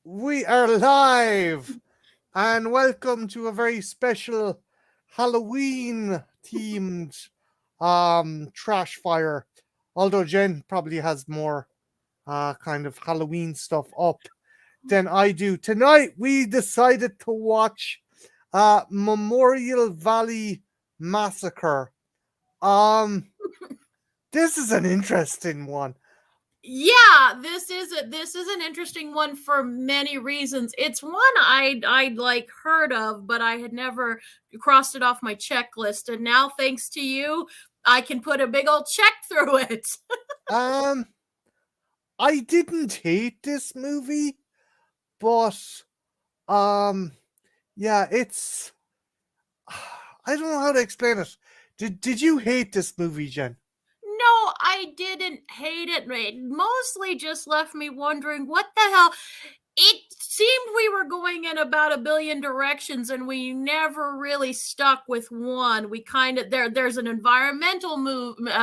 We are live and welcome to a very special Halloween themed Trashfire. Although Jen probably has more kind of Halloween stuff up than I do. Tonight we decided to watch Memorial Valley Massacre. Um this is an interesting one. Yeah, this is an interesting one for many reasons. It's one I'd like heard of, but I had never crossed it off my checklist. And now, thanks to you, I can put a big old check through it. Um I didn't hate this movie, but um yeah, it's I don't know how to explain it. Did you hate this movie, Jen? No, I didn't hate it. It mostly just left me wondering what the hell. It seemed we were going in about a billion directions and we never really stuck with one. We kind of there's an environmental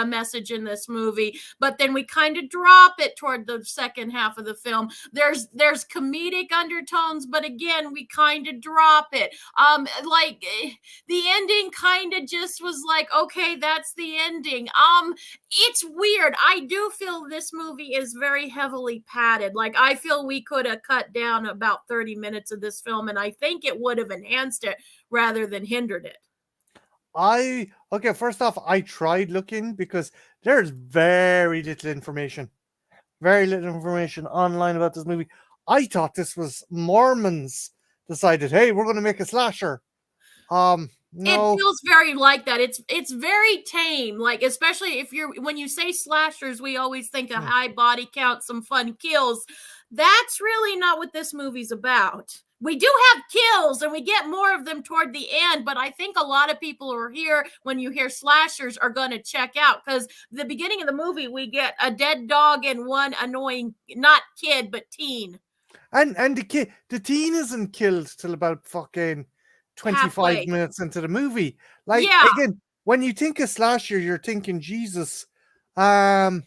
message in this movie, but then we kind of drop it toward the second half of the film. There's comedic undertones, but again we kind of drop it. The ending kind of just was like, okay, that's the ending. It's weird. I do feel this movie is very heavily padded. Like, I feel we could have cut down about 30 minutes of this film, and I think it would have enhanced it rather than hindered it. I okay, first off, I tried looking because there's very little information online about this movie. I thought this was Mormons decided, hey, we're going to make a slasher. It No, feels very like that. It's very tame. Like, especially if you're when you say slashers, we always think a high body count, some fun kills. That's really not what this movie's about. We do have kills and we get more of them toward the end, but I think a lot of people who are here when you hear slashers are going to check out because the beginning of the movie we get a dead dog and one annoying, not kid but teen. and the teen isn't killed till about fucking 25 Halfway. minutes into the movie. Like Yeah. again, when you think of slasher, you're thinking Jesus. Um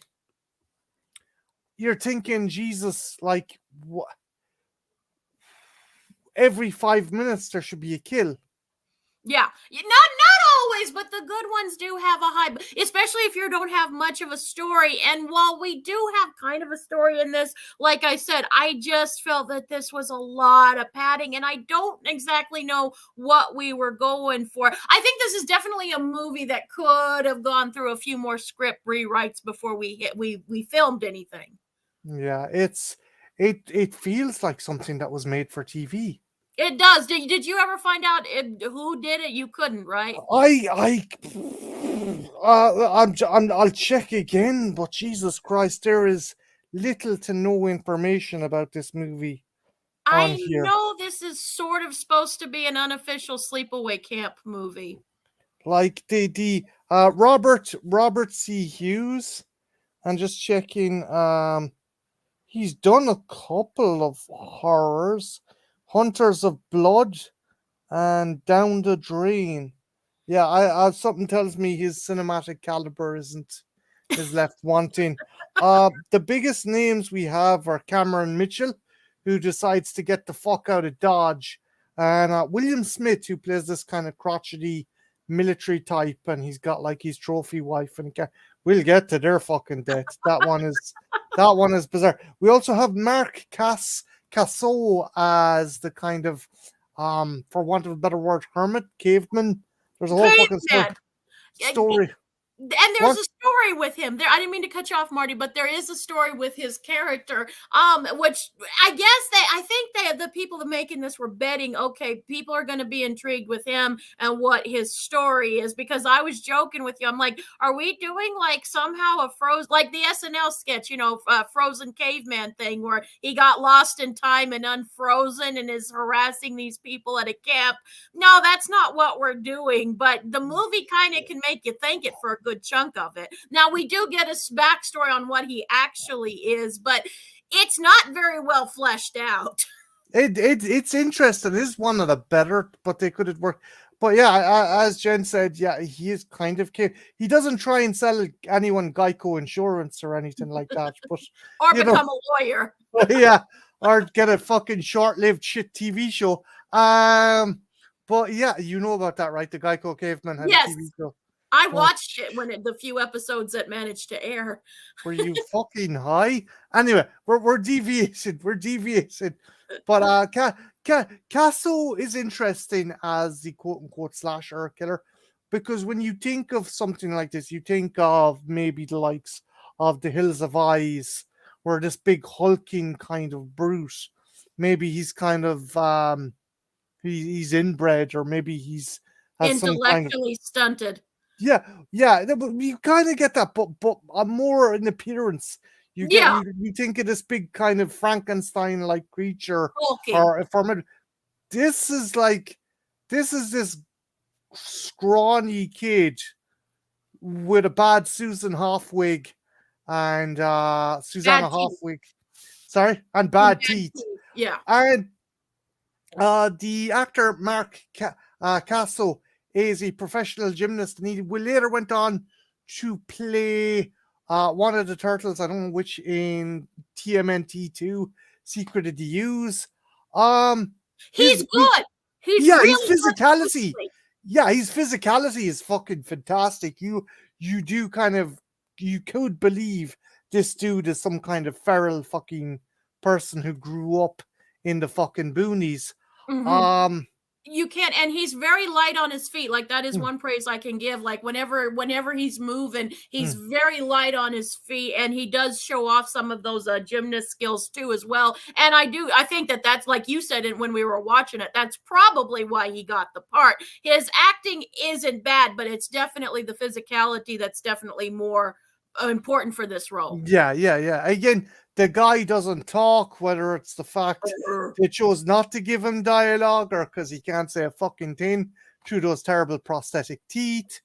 you're thinking Jesus like every 5 minutes there should be a kill. Yeah, not always, but the good ones do have a high, especially if you don't have much of a story. And while we do have kind of a story in this, like I said, I just felt that this was a lot of padding, and I don't exactly know what we were going for. I think this is definitely a movie that could have gone through a few more script rewrites before we filmed anything. Yeah, it feels like something that was made for TV. It does. Did you ever find out who did it? You couldn't, right? I'll check again, but Jesus Christ, there is little to no information about this movie on I here. know this is sort of supposed to be an unofficial sleepaway camp movie. Like the Robert C. Hughes. I'm just checking. He's done a couple of horrors, Hunters of Blood, and Down the Drain. Yeah, I something tells me his cinematic caliber isn't is left wanting. The biggest names we have are Cameron Mitchell, who decides to get the fuck out of Dodge, and William Smith, who plays this kind of crotchety military type, and he's got like his trophy wife, and we'll get to their fucking death. That one is bizarre. We also have Mark Casso as the kind of for want of a better word, hermit, caveman. There's a whole fucking Caveman. story. And there's What? a story with him there. I didn't mean to cut you off, Marty, but there is a story with his character, which I guess I think the people that making this were betting, okay, people are going to be intrigued with him and what his story is, because I was joking with you. I'm like, are we doing like somehow a frozen, like the SNL sketch, frozen caveman thing where he got lost in time and unfrozen and is harassing these people at a camp? No, that's not what we're doing, but the movie kind of can make you think it for a good chunk of it. Now, we do get a backstory on what he actually is, but it's not very well fleshed out. It's interesting. It's one of the better, but they could have worked. But yeah, as Jen said, yeah, he is kind of he doesn't try and sell anyone Geico insurance or anything like that. But Or you know, become a lawyer. yeah. or get a fucking short-lived shit TV show. But yeah, you know about that, right? The Geico Caveman had a Yes, TV show. I Oh, watched it when the few episodes that managed to air. were you fucking high? Anyway, we're deviating. We're deviating. But Casso is interesting as the quote unquote slasher killer because when you think of something like this, you think of maybe the likes of the Hills of Eyes, where this big hulking kind of brute. Maybe he's kind of he's inbred, or maybe he's has some kind of Intellectually stunted. yeah, yeah, but you kind of get that, but more in appearance. You get Yeah, you think of this big kind of Frankenstein like creature, hulking. or if I'm this is like this scrawny kid with a bad Susan Hoff wig and Susanna Bad Hoff teeth. wig, sorry, and And bad bad teeth, teeth. Yeah. and the actor Mark Casso is a professional gymnast, and he later went on to play one of the turtles. I don't know which in TMNT2, Secret of the Use. Um, He's good. He's yeah, his really good physicality, physically. his physicality is fucking fantastic. You do kind of you could believe this dude is some kind of feral fucking person who grew up in the fucking boonies. Mhm. Um, You can't, and he's very light on his feet. Like that is mm, one praise I can give. Like whenever he's moving, he's mm, very light on his feet, and he does show off some of those gymnast skills too as well. And I think that that's like you said it when we were watching it. That's probably why he got the part. His acting isn't bad, but it's definitely the physicality that's definitely more important for this role. yeah. Again, the guy doesn't talk, whether it's the fact they chose not to give him dialogue or because he can't say a fucking thing through those terrible prosthetic teeth.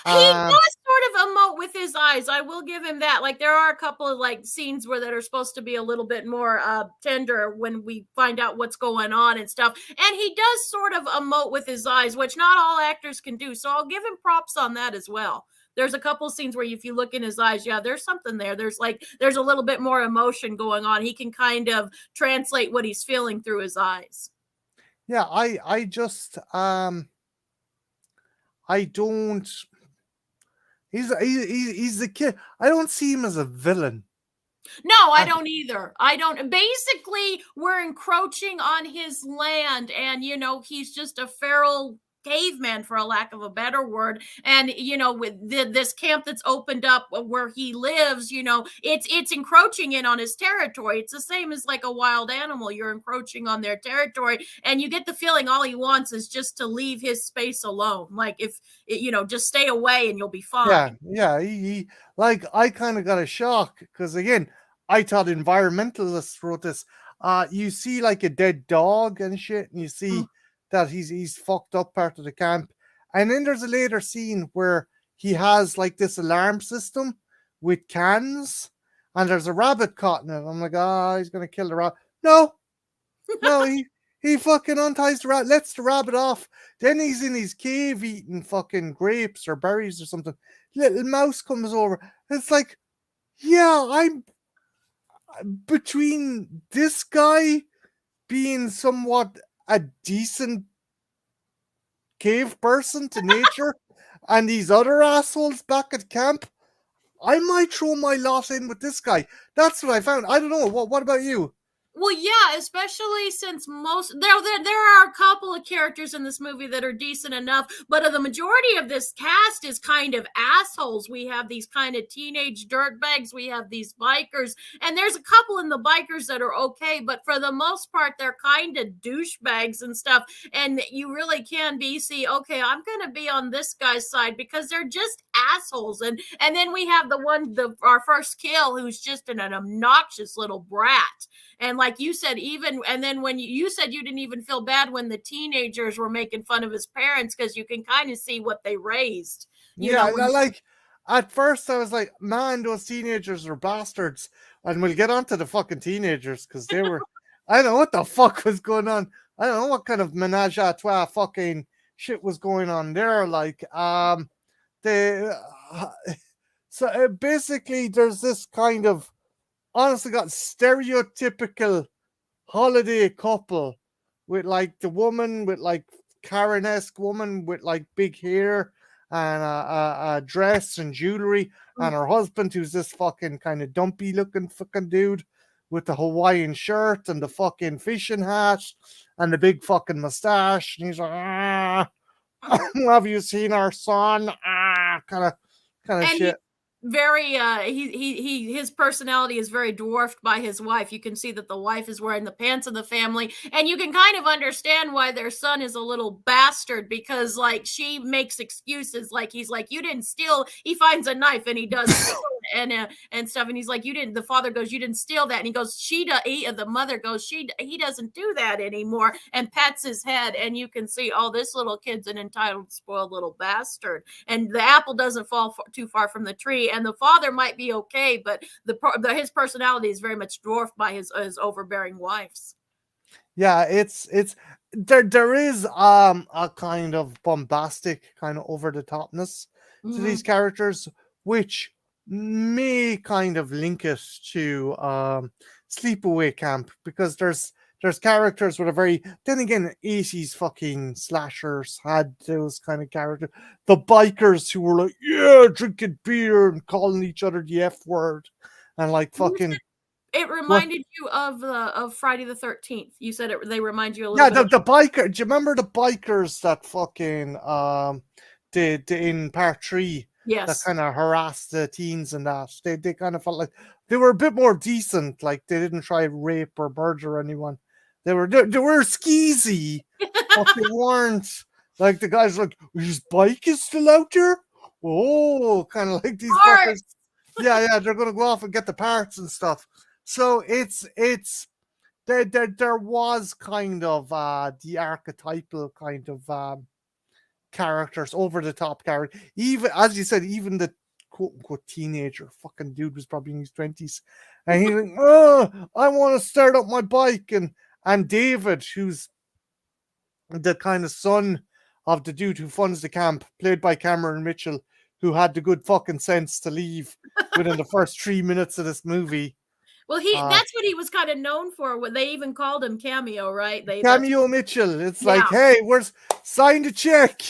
He Um, does sort of emote with his eyes. I will give him that. Like there are a couple of like scenes where that are supposed to be a little bit more tender when we find out what's going on and stuff. And he does sort of emote with his eyes, which not all actors can do. So I'll give him props on that as well. There's a couple scenes where if you look in his eyes, yeah, there's something there. There's a little bit more emotion going on. He can kind of translate what he's feeling through his eyes. yeah, I just I don't. He's the kid. I don't see him as a villain. No, I I, don't either. I don't. Basically, we're encroaching on his land, and he's just a feral caveman, for a lack of a better word. And with this camp that's opened up where he lives, it's encroaching in on his territory. It's the same as like a wild animal. You're encroaching on their territory, and you get the feeling all he wants is just to leave his space alone. Like if just stay away and you'll be fine. yeah. He like I kind of got a shock because again, I thought environmentalists wrote this. You see like a dead dog and shit, and you see that he's fucked up part of the camp, and then there's a later scene where he has like this alarm system with cans, and there's a rabbit caught in it. I'm like, he's gonna kill the rabbit. No, no, he fucking unties the rat, lets the rabbit off. Then he's in his cave eating fucking grapes or berries or something. Little mouse comes over. It's like, yeah, I'm between this guy being somewhat a decent cave person to nature and these other assholes back at camp. I might throw my lot in with this guy. That's what I found. I don't know. What about you? Well, yeah, especially since there are a couple of characters in this movie that are decent enough, but the majority of this cast is kind of assholes. We have these kind of teenage dirtbags, we have these bikers, and there's a couple in the bikers that are okay, but for the most part, they're kind of douchebags and stuff. And you really can see, okay, I'm gonna be on this guy's side because they're just assholes. And then we have our first kill, who's just an obnoxious little brat. And like you said, and then when you said you didn't even feel bad when the teenagers were making fun of his parents because you can kind of see what they raised. Yeah, When like at first I was like, man, those teenagers are bastards. And we'll get on to the fucking teenagers because they were, I don't know what the fuck was going on. I don't know what kind of menage a trois fucking shit was going on there. Like, the, so basically there's this kind of, honestly got stereotypical holiday couple with like the woman with like Karen-esque woman with like big hair and a dress and jewelry, and her husband who's this fucking kind of dumpy looking fucking dude with the Hawaiian shirt and the fucking fishing hat and the big fucking mustache, and he's like, have you seen our son? Kind of And he's shit. very his personality is very dwarfed by his wife. You can see that the wife is wearing the pants of the family, and you can kind of understand why their son is a little bastard, because like she makes excuses, like he's like, you didn't steal. He finds a knife and he does and stuff, and he's like, you didn't. The father goes, you didn't steal that, and he goes, the mother goes, he doesn't do that anymore, and pats his head, and you can see, oh, this little kid's an entitled, spoiled little bastard, and the apple doesn't fall too far from the tree, and the father might be okay, but his personality is very much dwarfed by his overbearing wife's. Yeah, it's there is a kind of bombastic, kind of over the topness to these Mm-hmm. characters, which may kind of link it to Sleepaway Camp, because there's characters with a very, then again, 80s fucking slashers had those kind of characters. The bikers who were like, yeah, drinking beer and calling each other the F word and like fucking It what. reminded you of Friday the 13th. You said they remind you a little Yeah, bit of. the biker. Do you remember the bikers that fucking did in part 3 that Yes. kind of harassed the teens and that? They kind of felt like they were a bit more decent. Like they didn't try rape or murder anyone. They were skeezy, but they weren't like the guys like, his bike is still out there. Oh, kind of like these fuckers. Parts. Yeah, they're gonna go off and get the parts and stuff. So it's there was kind of the archetypal kind of characters, over the top character. Even as you said, even the quote unquote teenager fucking dude was probably in his 20s, and he's like, oh, I want to start up my bike, and David, who's the kind of son of the dude who funds the camp, played by Cameron Mitchell, who had the good fucking sense to leave within the first 3 minutes of this movie. Well, Uh, that's what he was kind of known for. What they even called him Cameo, right? That's Cameo Mitchell. It's yeah. like, hey, where's sign the check?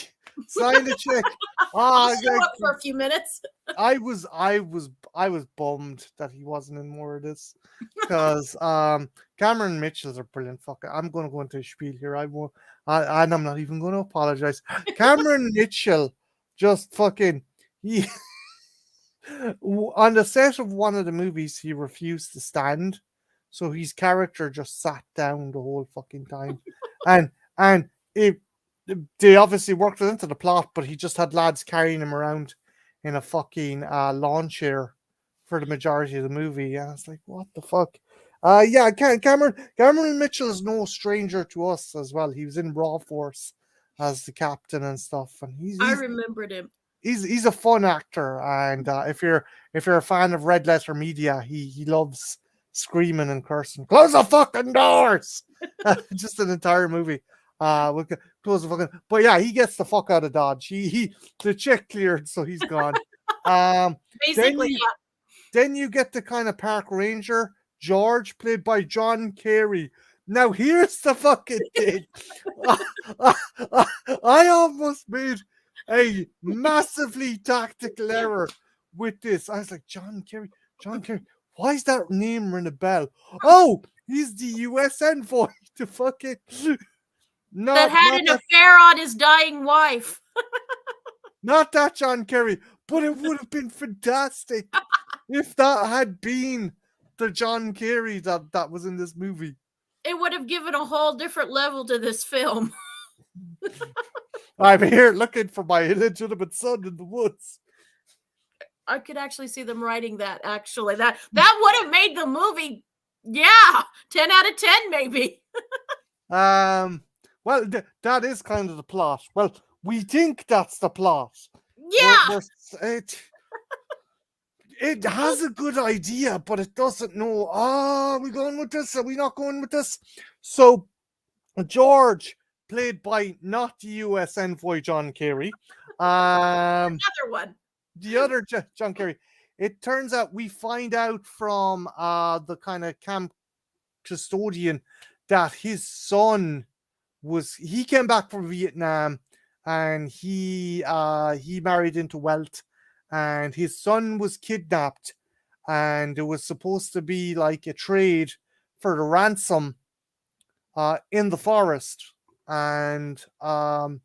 Sign the check. I'll Ah, show up for a few minutes. I was bummed that he wasn't in more of this, because Cameron Mitchell's a brilliant fucker. I'm gonna go into a spiel here. I won't, and I'm not even gonna apologize. Cameron Mitchell just fucking he on the set of one of the movies he refused to stand, so his character just sat down the whole fucking time, and it they obviously worked it into the plot, but he just had lads carrying him around in a fucking lawn chair for the majority of the movie. And it's like, what the fuck? Yeah, Cameron Mitchell is no stranger to us as well. He was in Raw Force as the captain and stuff, and he's I he's remembered him. he's a fun actor. And if you're a fan of Red Letter Media, he loves screaming and cursing. Close the fucking doors! Just an entire movie. We'll close the fucking. But yeah, he gets the fuck out of Dodge. He the check cleared, so he's gone. Um, then Basically, you then you get the kind of park ranger George, played by John Kerry. Now here's the fucking thing. I almost made a massively tactical error with this. I was like, John Kerry. Why is that name ring a bell? Oh, he's the US envoy to fucking that not had not an that affair on his dying wife. not that John Kerry, but it would have been fantastic if that had been the John Kerry that was in this movie. It would have given a whole different level to this film. I'm here looking for my illegitimate son in the woods. I could actually see them writing that. Actually, that would have made the movie. Yeah, 10 out of 10, maybe. Well, that is kind of the plot. Well, we think that's the plot. Yeah, It has a good idea, but it doesn't know. Are we going with this? Are we not going with this? So, George, played by not the US envoy John Kerry, another one. the other John Kerry. It turns out we find out from the kind of camp custodian that his son he came back from Vietnam, and he married into wealth, and his son was kidnapped, and it was supposed to be like a trade for the ransom in the forest, and the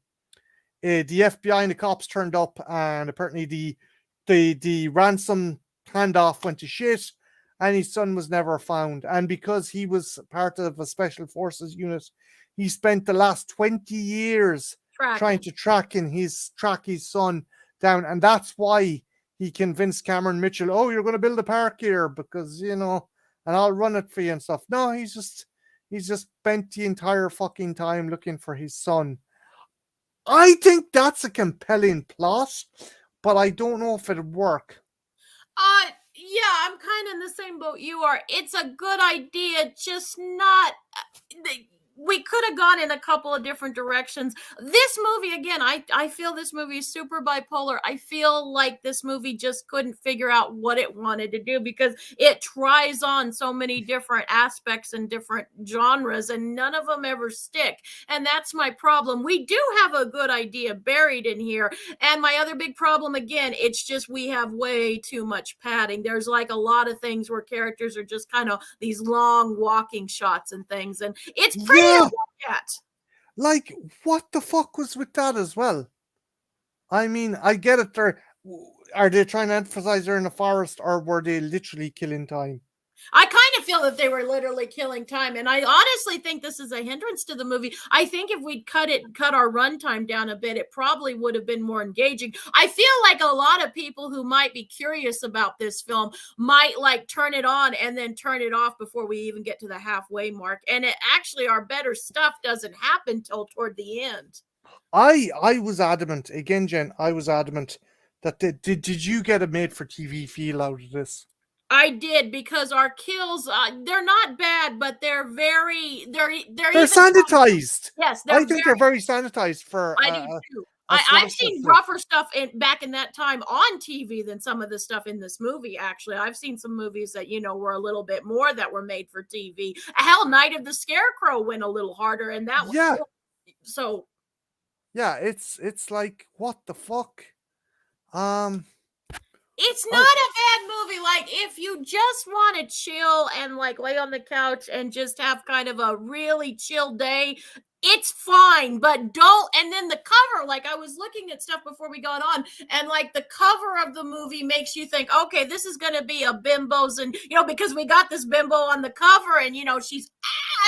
FBI and the cops turned up, and apparently the ransom handoff went to shit, and his son was never found. And because he was part of a special forces unit, he spent the last 20 years trying to track his son down, and that's why he convinced Cameron Mitchell, "Oh, you're going to build a park here because and I'll run it for you and stuff." No, he's just spent the entire fucking time looking for his son. I think that's a compelling plot, but I don't know if it'd work. Yeah, I'm kind of in the same boat you are. It's a good idea, just not. We could have gone in a couple of different directions. This movie, again, I feel this movie is super bipolar. I feel like this movie just couldn't figure out what it wanted to do because it tries on so many different aspects and different genres, and none of them ever stick. And that's my problem. We do have a good idea buried in here. And my other big problem, again, it's just we have way too much padding. There's like a lot of things where characters are just kind of these long walking shots and things. And it's pretty to look at. Like, what the fuck was with that as well? I mean, I get it. Are they trying to emphasize they're in the forest, or were they literally killing time? I kind of feel that they were literally killing time, and I honestly think this is a hindrance to the movie. I think if we'd cut our runtime down a bit, it probably would have been more engaging. I feel like a lot of people who might be curious about this film might like turn it on and then turn it off before we even get to the halfway mark. And it actually, our better stuff doesn't happen till toward the end. I was adamant again, Jen. I was adamant that did you get a made for TV feel out of this? I did, because our kills, they're not bad, but they're sanitized. Yes, I think they're very sanitized for. I do too. I've seen rougher stuff back in that time on TV than some of the stuff in this movie. Actually, I've seen some movies that were a little bit more that were made for TV. Hell, Night of the Scarecrow went a little harder, and that was so. Yeah, it's like, what the fuck. It's not a bad movie. Like, if you just want to chill and like lay on the couch and just have kind of a really chill day, it's fine, but don't. And then the cover, like, I was looking at stuff before we got on, and like the cover of the movie makes you think, okay, this is going to be a bimbos, and because we got this bimbo on the cover, and she's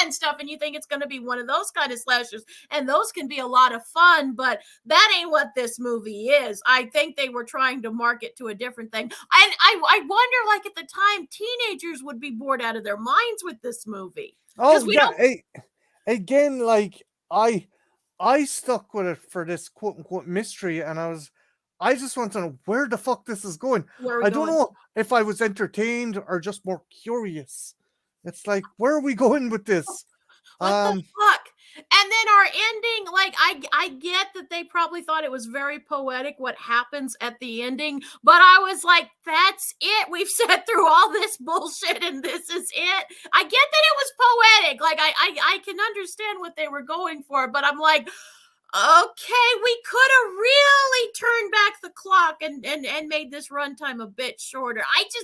and stuff, and you think it's going to be one of those kind of slashers, and those can be a lot of fun, but that ain't what this movie is. I think they were trying to market to a different thing, and I wonder, like, at the time, teenagers would be bored out of their minds with this movie. Oh yeah, again, like, I stuck with it for this quote unquote mystery, and I just want to know where the fuck this is going. I don't know if I was entertained or just more curious. It's like, where are we going with this? What the fuck? And then our ending, like, I get that they probably thought it was very poetic what happens at the ending, but I was like, that's it. We've sat through all this bullshit and this is it. I get that it was poetic. Like, I can understand what they were going for, but I'm like, okay, we could have really turned back the clock and made this runtime a bit shorter.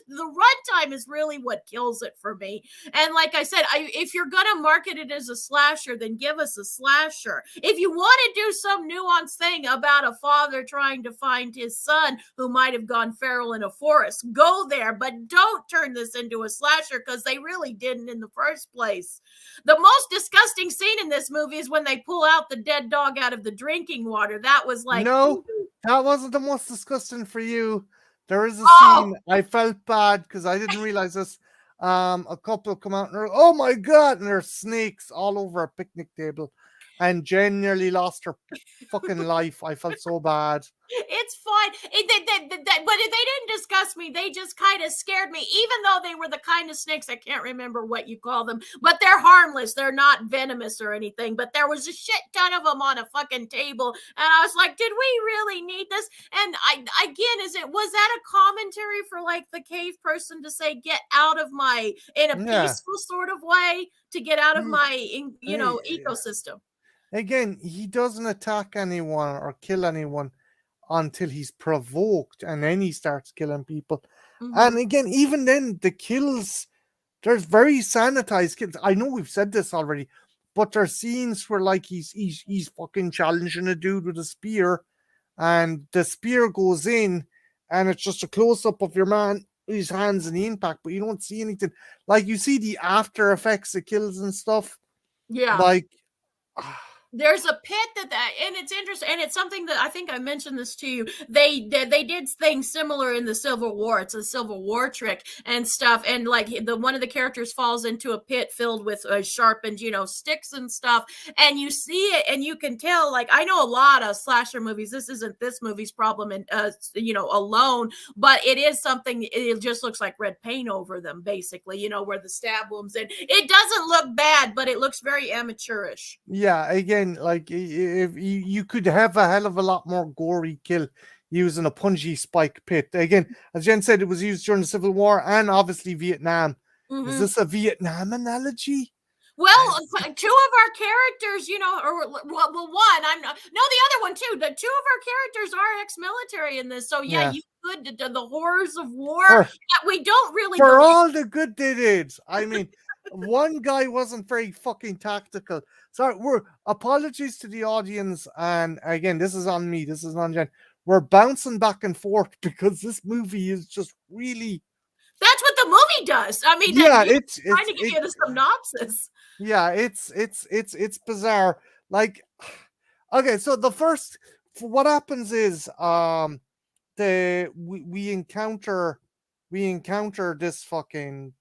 The runtime is really what kills it for me. And like I said, if you're gonna market it as a slasher, then give us a slasher. If you want to do some nuanced thing about a father trying to find his son who might have gone feral in a forest, go there, but don't turn this into a slasher, because they really didn't in the first place. The most disgusting scene in this movie is when they pull out the dead dog out of the drinking water. That was like, no, that wasn't the most disgusting for you. There is a scene I felt bad because I didn't realize this. A couple come out and oh my god, and there's snakes all over a picnic table. and Jen nearly lost her fucking life. I felt so bad. It's fine. But they didn't disgust me. They just kind of scared me, even though they were the kind of snakes. I can't remember what you call them, but they're harmless. They're not venomous or anything. But there was a shit ton of them on a fucking table, and I was like, "Did we really need this?" And was that a commentary for like the cave person to say, "Get out of my," in a Yeah. peaceful sort of way, to get out of my Hey, ecosystem? again, he doesn't attack anyone or kill anyone until he's provoked, and then he starts killing people. Mm-hmm. And again, even then, the kills, there's very sanitized kills. I know we've said this already, but there's scenes where like he's fucking challenging a dude with a spear, and the spear goes in, and it's just a close up of your man, his hands in the impact, but you don't see anything. Like you see the after effects of kills and stuff. Yeah. Like There's a pit and it's interesting, and it's something that I think I mentioned this to you. They did things similar in the Civil War. It's a Civil War trick and stuff, and like the one of the characters falls into a pit filled with sharpened sticks and stuff, and you see it and you can tell. Like, I know a lot of slasher movies. This isn't this movie's problem, and alone, but it is something. It just looks like red paint over them, basically. Where the stab wounds, and it doesn't look bad, but it looks very amateurish. yeah, again, like if you could have a hell of a lot more gory kill using a punji spike pit. Again, as Jen said, it was used during the Civil War and obviously Vietnam. Is this a Vietnam analogy? Well, two of our characters, or one, I'm not, no, the other one too. The two of our characters are ex-military in this, so yeah, you could the horrors of war that we don't really for all the good they did. I mean, one guy wasn't very fucking tactical. Sorry, apologies to the audience, and again, this is on me. This is on Jen. We're bouncing back and forth because this movie is just really. That's what the movie does. I mean, yeah, it's trying to give you the synopsis. Yeah, it's bizarre. Like, okay, so what happens is we encounter this fucking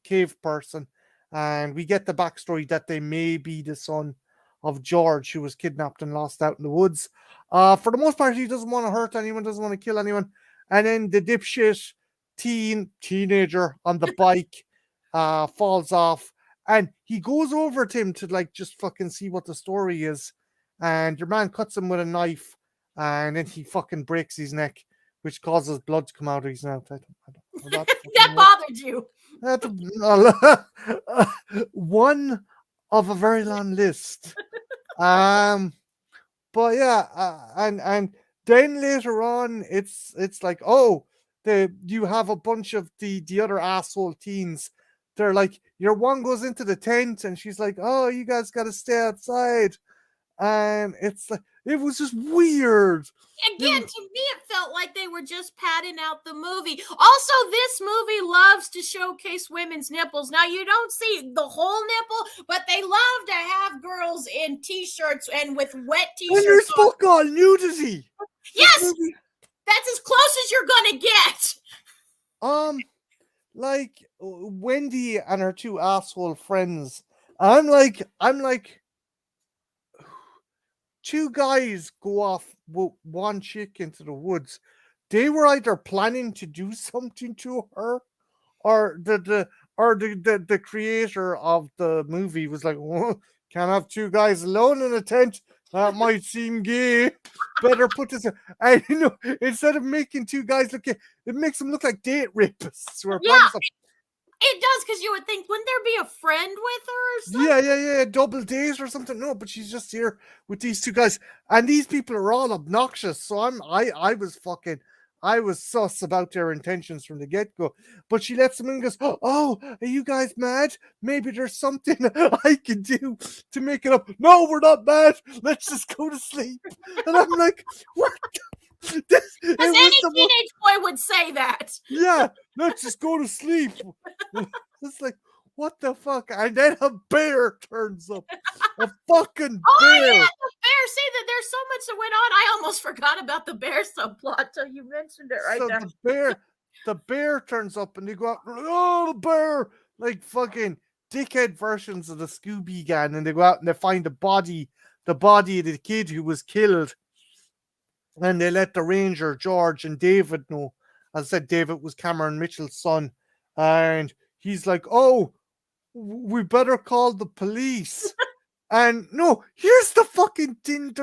cave person, and we get the backstory that they may be the son of George, who was kidnapped and lost out in the woods. For the most part, he doesn't want to hurt anyone, doesn't want to kill anyone. And then the dipshit teenager on the bike falls off, and he goes over to him to like just fucking see what the story is. And your man cuts him with a knife, and then he fucking breaks his neck, which causes blood to come out of his mouth. I don't know that bothered you. One of a very long list. But yeah, and then later on, it's like, oh, you have a bunch of the other asshole teens. They're like, your one goes into the tent, and she's like, oh, you guys got to stay outside. And it's like, it was just weird. Again, to me, it felt like they were just padding out the movie. Also, this movie loves to showcase women's nipples. Now, you don't see the whole nipple, but they love to have girls in t-shirts and with wet t-shirts. And there's fuck all nudity. Yes, that's as close as you're gonna get. Like Wendy and her two asshole friends. I'm like, two guys go off with one chick into the woods. They were either planning to do something to her, or the creator of the movie was like, oh, can't have two guys alone in a tent. That might seem gay. Better put this. And instead of making two guys look, it makes them look like date rapists. It does, because you would think, wouldn't there be a friend with her or something? Yeah, double date or something. No, but she's just here with these two guys, and these people are all obnoxious. So I was sus about their intentions from the get-go. But she lets them in and goes, oh, are you guys mad? Maybe there's something I can do to make it up. No, we're not mad. Let's just go to sleep. And I'm like, what? Because any teenage boy would say that. Yeah, let's just go to sleep. It's like, what the fuck? And then a bear turns up. A fucking bear. Oh, yeah, the bear. See, that there's so much that went on. I almost forgot about the bear subplot till you mentioned it right there. The bear turns up, and they go, oh, the bear. Like fucking dickhead versions of the Scooby Gang, and they go out and they find the body of the kid who was killed, and they let the ranger George and David know. As I said, David was Cameron Mitchell's son, and he's like, "Oh, we better call the police." And no, here's the fucking thing.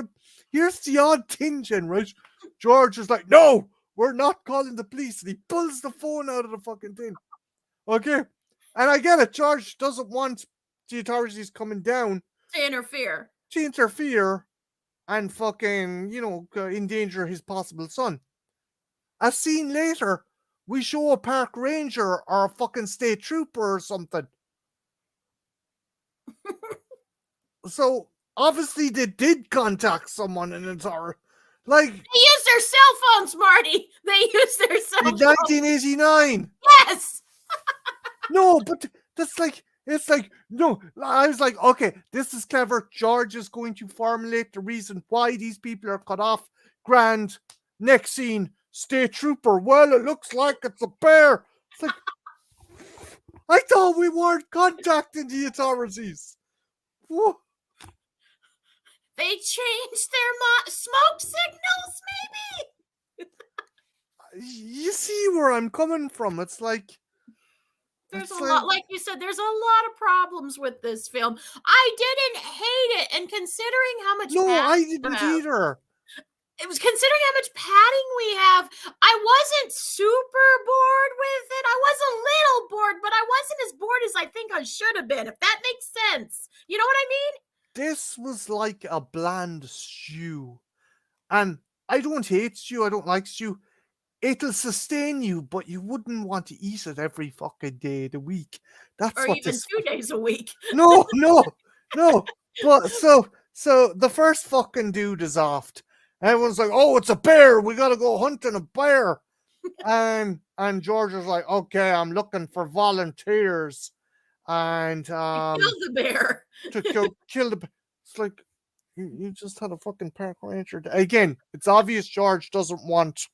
Here's the odd thing, Jen, right? George is like, "No, we're not calling the police," and he pulls the phone out of the fucking thing. Okay, and I get it. George doesn't want the authorities coming down To interfere. to interfere and fucking, endanger his possible son. A scene later, we show a park ranger or a fucking state trooper or something. So obviously they did contact someone in the tower. Like, They use their cell phones, Marty. They use their cell in phones. 1989. Yes. No, but that's like, it's like, no, I was like, okay, this is clever. George is going to formulate the reason why these people are cut off. Grand. Next scene, state trooper. Well, it looks like it's a bear. It's like, I thought we weren't contacting the authorities. What? They changed their smoke signals, maybe? You see where I'm coming from. It's like, there's a lot, like you said, there's a lot of problems with this film. I didn't hate it, and considering how much I didn't either. It was considering how much padding we have, I wasn't super bored with it. I was a little bored, but I wasn't as bored as I think I should have been, if that makes sense. You know what I mean? This was like a bland stew. And I don't hate stew, I don't like stew. It'll sustain you, but you wouldn't want to eat it every fucking day of the week. That's or what even 2 days a week. No. But so the first fucking dude is offed. Everyone's like, "Oh, it's a bear. We gotta go hunting a bear." and George is like, "Okay, I'm looking for volunteers." And kill the bear. To kill the bear. It's like, you just had a fucking park ranger. Again, it's obvious George doesn't want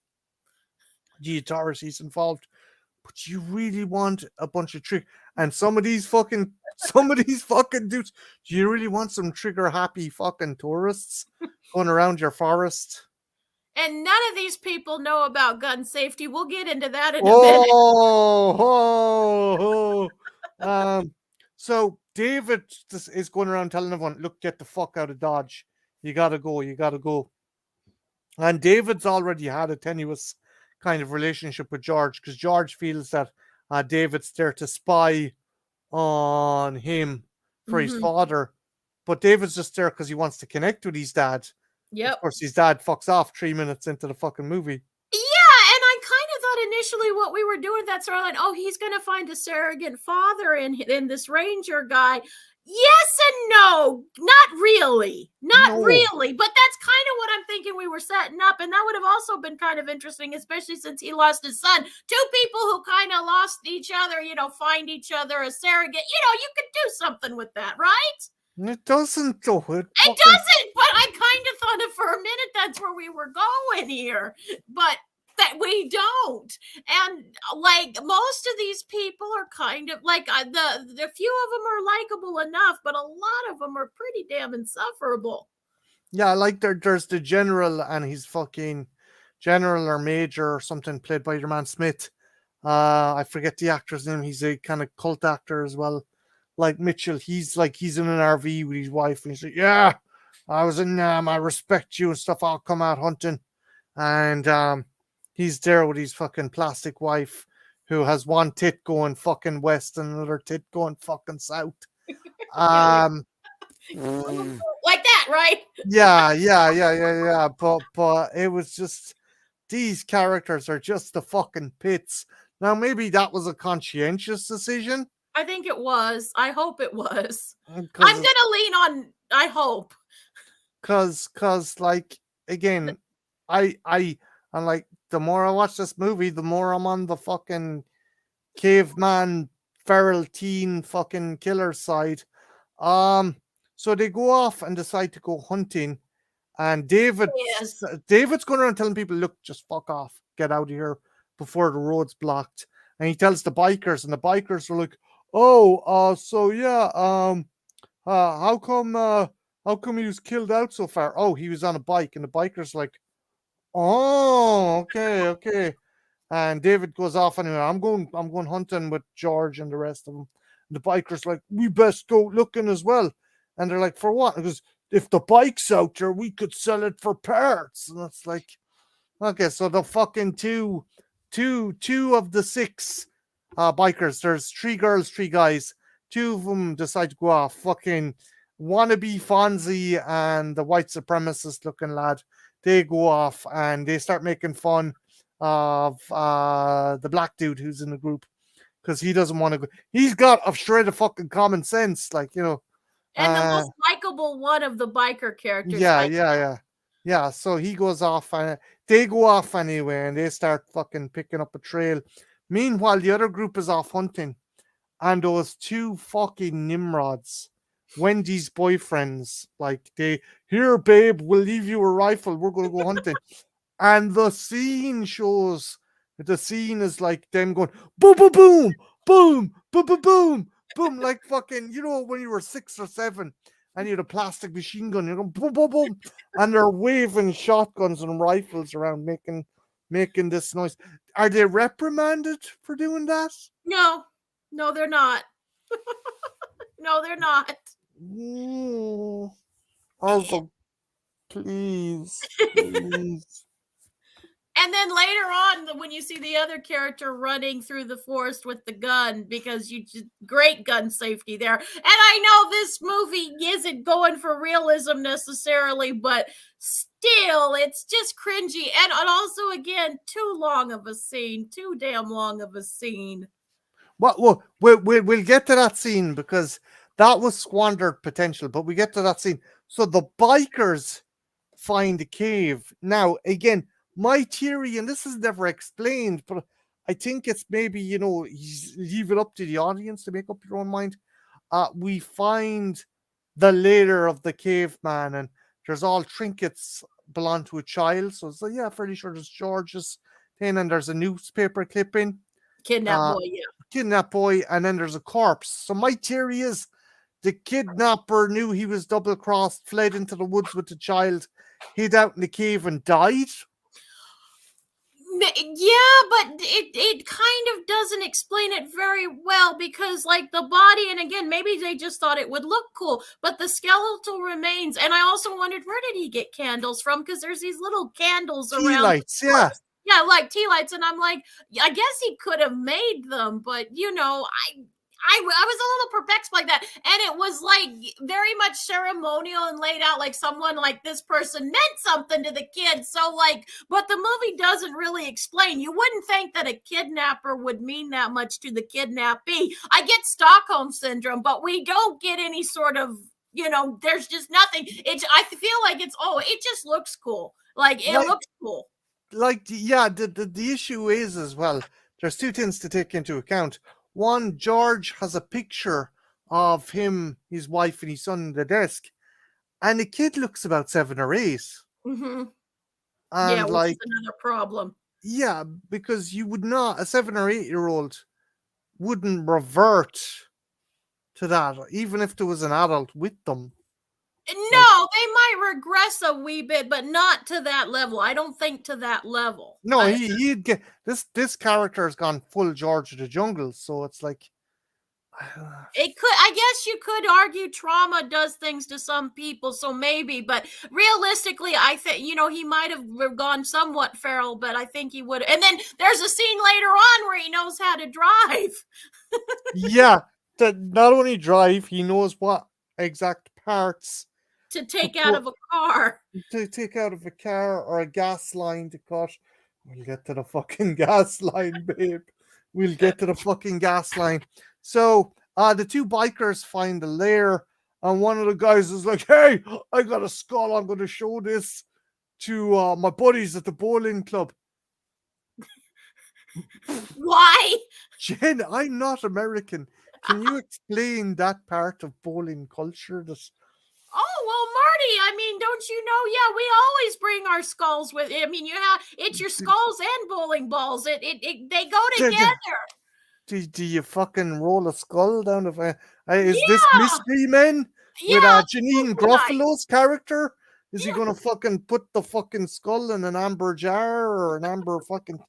the authorities involved, but you really want a bunch of and some of these fucking dudes. Do you really want some trigger happy fucking tourists going around your forest? And none of these people know about gun safety. We'll get into that in a minute. So David is going around telling everyone, "Look, get the fuck out of Dodge. You gotta go. And David's already had a tenuous kind of relationship with George, because George feels that David's there to spy on him for his father. But David's just there because he wants to connect with his dad. Yep. Of course, his dad fucks off 3 minutes into the fucking movie. Yeah, and I kind of thought initially what we were doing that storyline, he's going to find a surrogate father in this ranger guy. Yes and no, not really. Not really, but that's kind of what I'm thinking we were setting up, and that would have also been kind of interesting, especially since he lost his son. 2 people who kind of lost each other, find each other a surrogate. You could do something with that, right? It doesn't, though. It doesn't, but I kind of thought it for a minute that's where we were going here. But that we don't. And like most of these people are kind of like the few of them are likable enough, but a lot of them are pretty damn insufferable. Yeah, like there's the general and his fucking general or major or something, played by your man Smith. I forget the actor's name. He's a kind of cult actor as well. Like Mitchell, he's in an RV with his wife, and he's like, "Yeah, I was in I respect you and stuff. I'll come out hunting." And he's there with his fucking plastic wife, who has one tit going fucking west and another tit going fucking south. Like that, right? Yeah. But it was just, these characters are just the fucking pits. Now, maybe that was a conscientious decision. I think it was. I hope it was. I'm gonna lean on I hope. Cause like, again, I like, the more I watch this movie, the more I'm on the fucking caveman feral teen fucking killer side. So they go off and decide to go hunting, and David's going around telling people, "Look, just fuck off, get out of here before the road's blocked." And he tells the bikers, and the bikers are like, oh, so yeah, how come, how come he was killed out so far? Oh, he was on a bike, and the biker's like, oh, okay, okay. And David goes off anyway. I'm going hunting with George and the rest of them. And the biker's like, we best go looking as well. And they're like, for what? Because if the bike's out there, we could sell it for parts. And it's like, okay, so the fucking two of the six bikers. There's three girls, three guys. Two of them decide to go off. Fucking wannabe Fonzie and the white supremacist looking lad. They go off and they start making fun of the black dude who's in the group because he doesn't want to go. He's got a shred of fucking common sense, like, you know. And the most likable one of the biker characters. Yeah. So he goes off and they go off anyway and they start fucking picking up a trail. Meanwhile, the other group is off hunting and those two fucking Nimrods, Wendy's boyfriends, like they, here, babe, we'll leave you a rifle. We're going to go hunting. And the scene shows, the scene is like them going boom, boom, boom, boom, boom, boom, boom, boom, like fucking, you know, when you were 6 or 7 and you had a plastic machine gun, you're going boom, boom, boom, and they're waving shotguns and rifles around, making this noise. Are they reprimanded for doing that? No, they're not. No, they're not. Also, please, please. And then later on, when you see the other character running through the forest with the gun, because you just great gun safety there. And I know this movie isn't going for realism necessarily, but still, it's just cringy. And also, again, too long of a scene, too damn long of a scene. Well, we'll get to that scene because that was squandered potential, but we get to that scene. So the bikers find a cave. Now, again, my theory, and this is never explained, but I think it's maybe, you know, leave it up to the audience to make up your own mind. We find the lair of the caveman, and there's all trinkets belong to a child. So it's like, yeah, fairly sure there's George's thing, and there's a newspaper clipping. Kidnap boy, yeah. Kidnap boy, and then there's a corpse. So my theory is the kidnapper knew he was double crossed, fled into the woods with the child, hid out in the cave, and died. Yeah, but it kind of doesn't explain it very well because, like, the body, and again, maybe they just thought it would look cool, but the skeletal remains. And I also wondered, where did he get candles from? Because there's these little candles Tea around. lights, yeah. Yeah, like tea lights. And I'm like, I guess he could have made them, but, you know, I was a little perplexed by that. And it was like very much ceremonial and laid out like someone like this person meant something to the kids. So, like, but the movie doesn't really explain. You wouldn't think that a kidnapper would mean that much to the kidnappee. I get Stockholm syndrome, but we don't get any sort of, you know, there's just nothing. I feel like it just looks cool. Like, it looks cool. Like, yeah, the issue is as well, there's two things to take into account. One, George has a picture of him, his wife, and his son in the desk, and the kid looks about 7 or 8. Mm-hmm. And yeah, which like, is another problem. Yeah, because you would not, a 7 or 8-year-old wouldn't revert to that, even if there was an adult with them. No, they might regress a wee bit, but not to that level. I don't think to that level. No, he'd get this character has gone full George of the Jungle, so it's like it could. I guess you could argue trauma does things to some people, so maybe. But realistically, I think, you know, he might have gone somewhat feral, but I think he would. And then there's a scene later on where he knows how to drive. Yeah, that not only drive, he knows what exact parts to take out of a car. To take out of a car or a gas line to cut. We'll get to the fucking gas line, babe. We'll get to the fucking gas line. So the two bikers find the lair, and one of the guys is like, hey, I got a skull. I'm going to show this to my buddies at the bowling club. Why? Jen, I'm not American. Can you explain that part of bowling culture? Oh, well, Marty, I mean, don't you know? Yeah, we always bring our skulls with. I mean, it's your skulls and bowling balls. They go together. do you fucking roll a skull down the is this Yeah, Mystery Men with yeah, Janine super nice. Gruffalo's character? Is he Yeah. gonna fucking put the fucking skull in an amber jar or an amber fucking?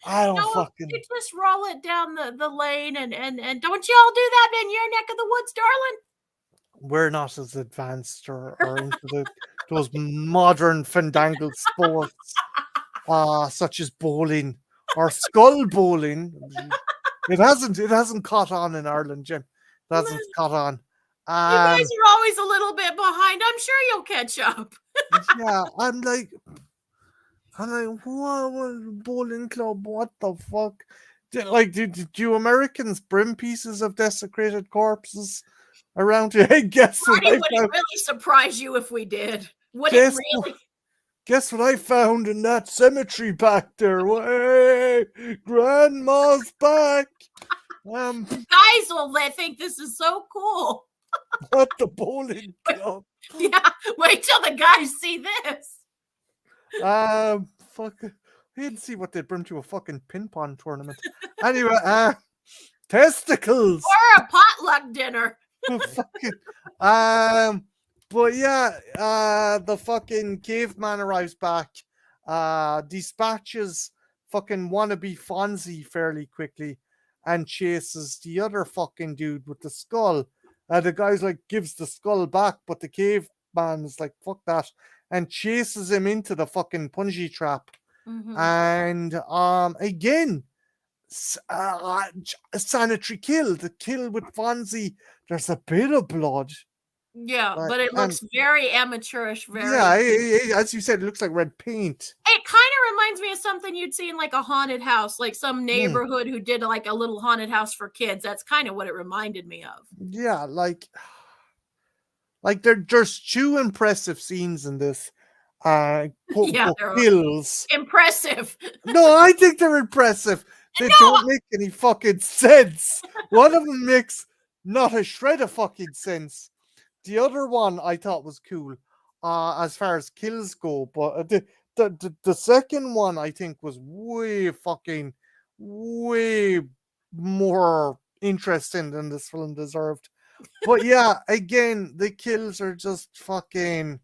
I don't No, you fucking. just roll it down the lane and don't y'all do that in your neck of the woods, darling? We're not as advanced or into those modern fandangled sports, such as bowling or skull bowling. It hasn't caught on in Ireland, Jim. It hasn't caught on. You guys Um, are always a little bit behind. I'm sure you'll catch up. yeah, I'm like, what bowling club? What the fuck? Do Americans bring pieces of desecrated corpses around you? Hey, guess what Marty, I would it found? really surprise you if we did? Would it Guess really? Guess what I found in that cemetery back there? Hey, Grandma's back. Guys will think this is so cool. At the bowling club. Yeah, wait till the guys see this. Fuck. I didn't see what they'd bring to a fucking ping pong tournament. Anyway, testicles. Or a potluck dinner. Fucking, but yeah, the fucking caveman arrives back, dispatches fucking wannabe Fonzie fairly quickly, and chases the other fucking dude with the skull. The guy's like gives the skull back, but the caveman is like fuck that, and chases him into the fucking punji trap. And again, a sanitary kill. The kill with Fonzie, there's a bit of blood. Yeah, Like, but it and looks very amateurish. yeah, as you said, it looks like red paint. It kind of reminds me of something you'd see in like a haunted house, like some Mm, neighborhood who did like a little haunted house for kids. That's kind of what it reminded me of. yeah, like there's two impressive scenes in this. Yeah, But they're kills. impressive. No, I think they're impressive. They No, don't make any fucking sense. One of them makes not a shred of fucking sense. The other one I thought was cool, as far as kills go, but the second one I think was way more interesting than this film deserved. But yeah, again, the kills are just fucking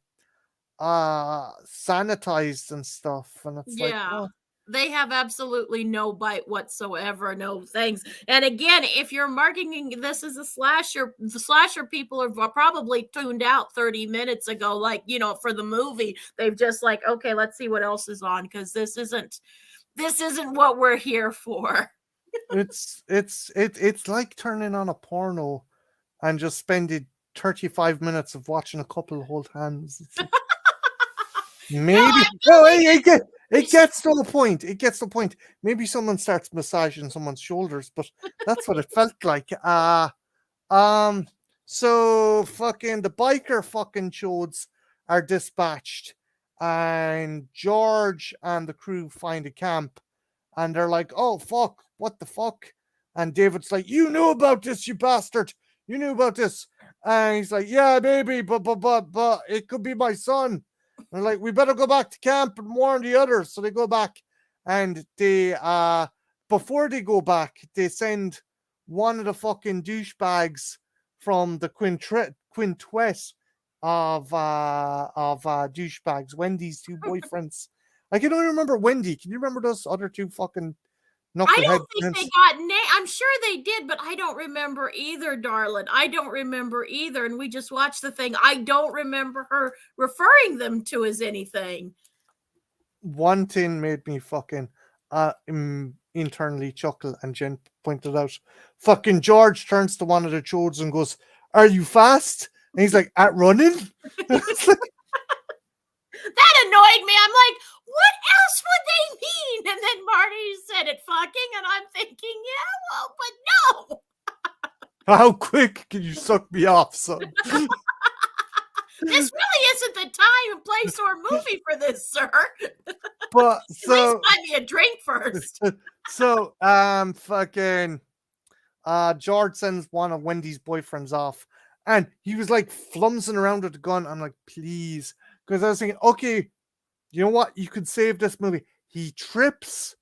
sanitized and stuff, and it's like, yeah. oh, They have absolutely no bite whatsoever, no things. And again, if you're marketing this as a slasher, the slasher people are probably tuned out 30 minutes ago, like, for the movie. They've just like, okay, let's see what else is on, because this isn't what we're here for. it's like turning on a porno and just spending 35 minutes of watching a couple hold hands. It's like, No, maybe I no, really it gets to the point. It gets to the point. Maybe someone starts massaging someone's shoulders, but that's what it felt like. Um, so fucking the biker fucking chodes are dispatched, and George and the crew find a camp, and they're like, "Oh fuck, what the fuck?" And David's like, "You knew about this, you bastard! You knew about this." And he's like, "Yeah, baby, but it could be my son." And they're like, "We better go back to camp and warn the others." So they go back, and they before they go back, they send one of the fucking douchebags from the quintet of douchebags, Wendy's two boyfriends. I can only remember Wendy. Can you remember those other two fucking I knucklehead don't think they friends? got I'm sure they did, but I don't remember either, darling. I don't remember either. And we just watched the thing. I don't remember her referring them to as anything. One thing made me fucking internally chuckle, and Jen pointed out. Fucking George turns to one of the chodes and goes, "Are you fast?" And he's like, "At running?" It's like, That annoyed me. I'm like, what else would they mean? And then Marty said it fucking, and I'm thinking, yeah, well, but no. how quick can you suck me off, son? This really isn't the time, place, or movie for this, sir. But At least so buy me a drink first. so fucking George sends one of Wendy's boyfriends off, and he was like flumsing around with the gun. I'm like, please, because I was thinking, okay, you know what, you could save this movie. He trips,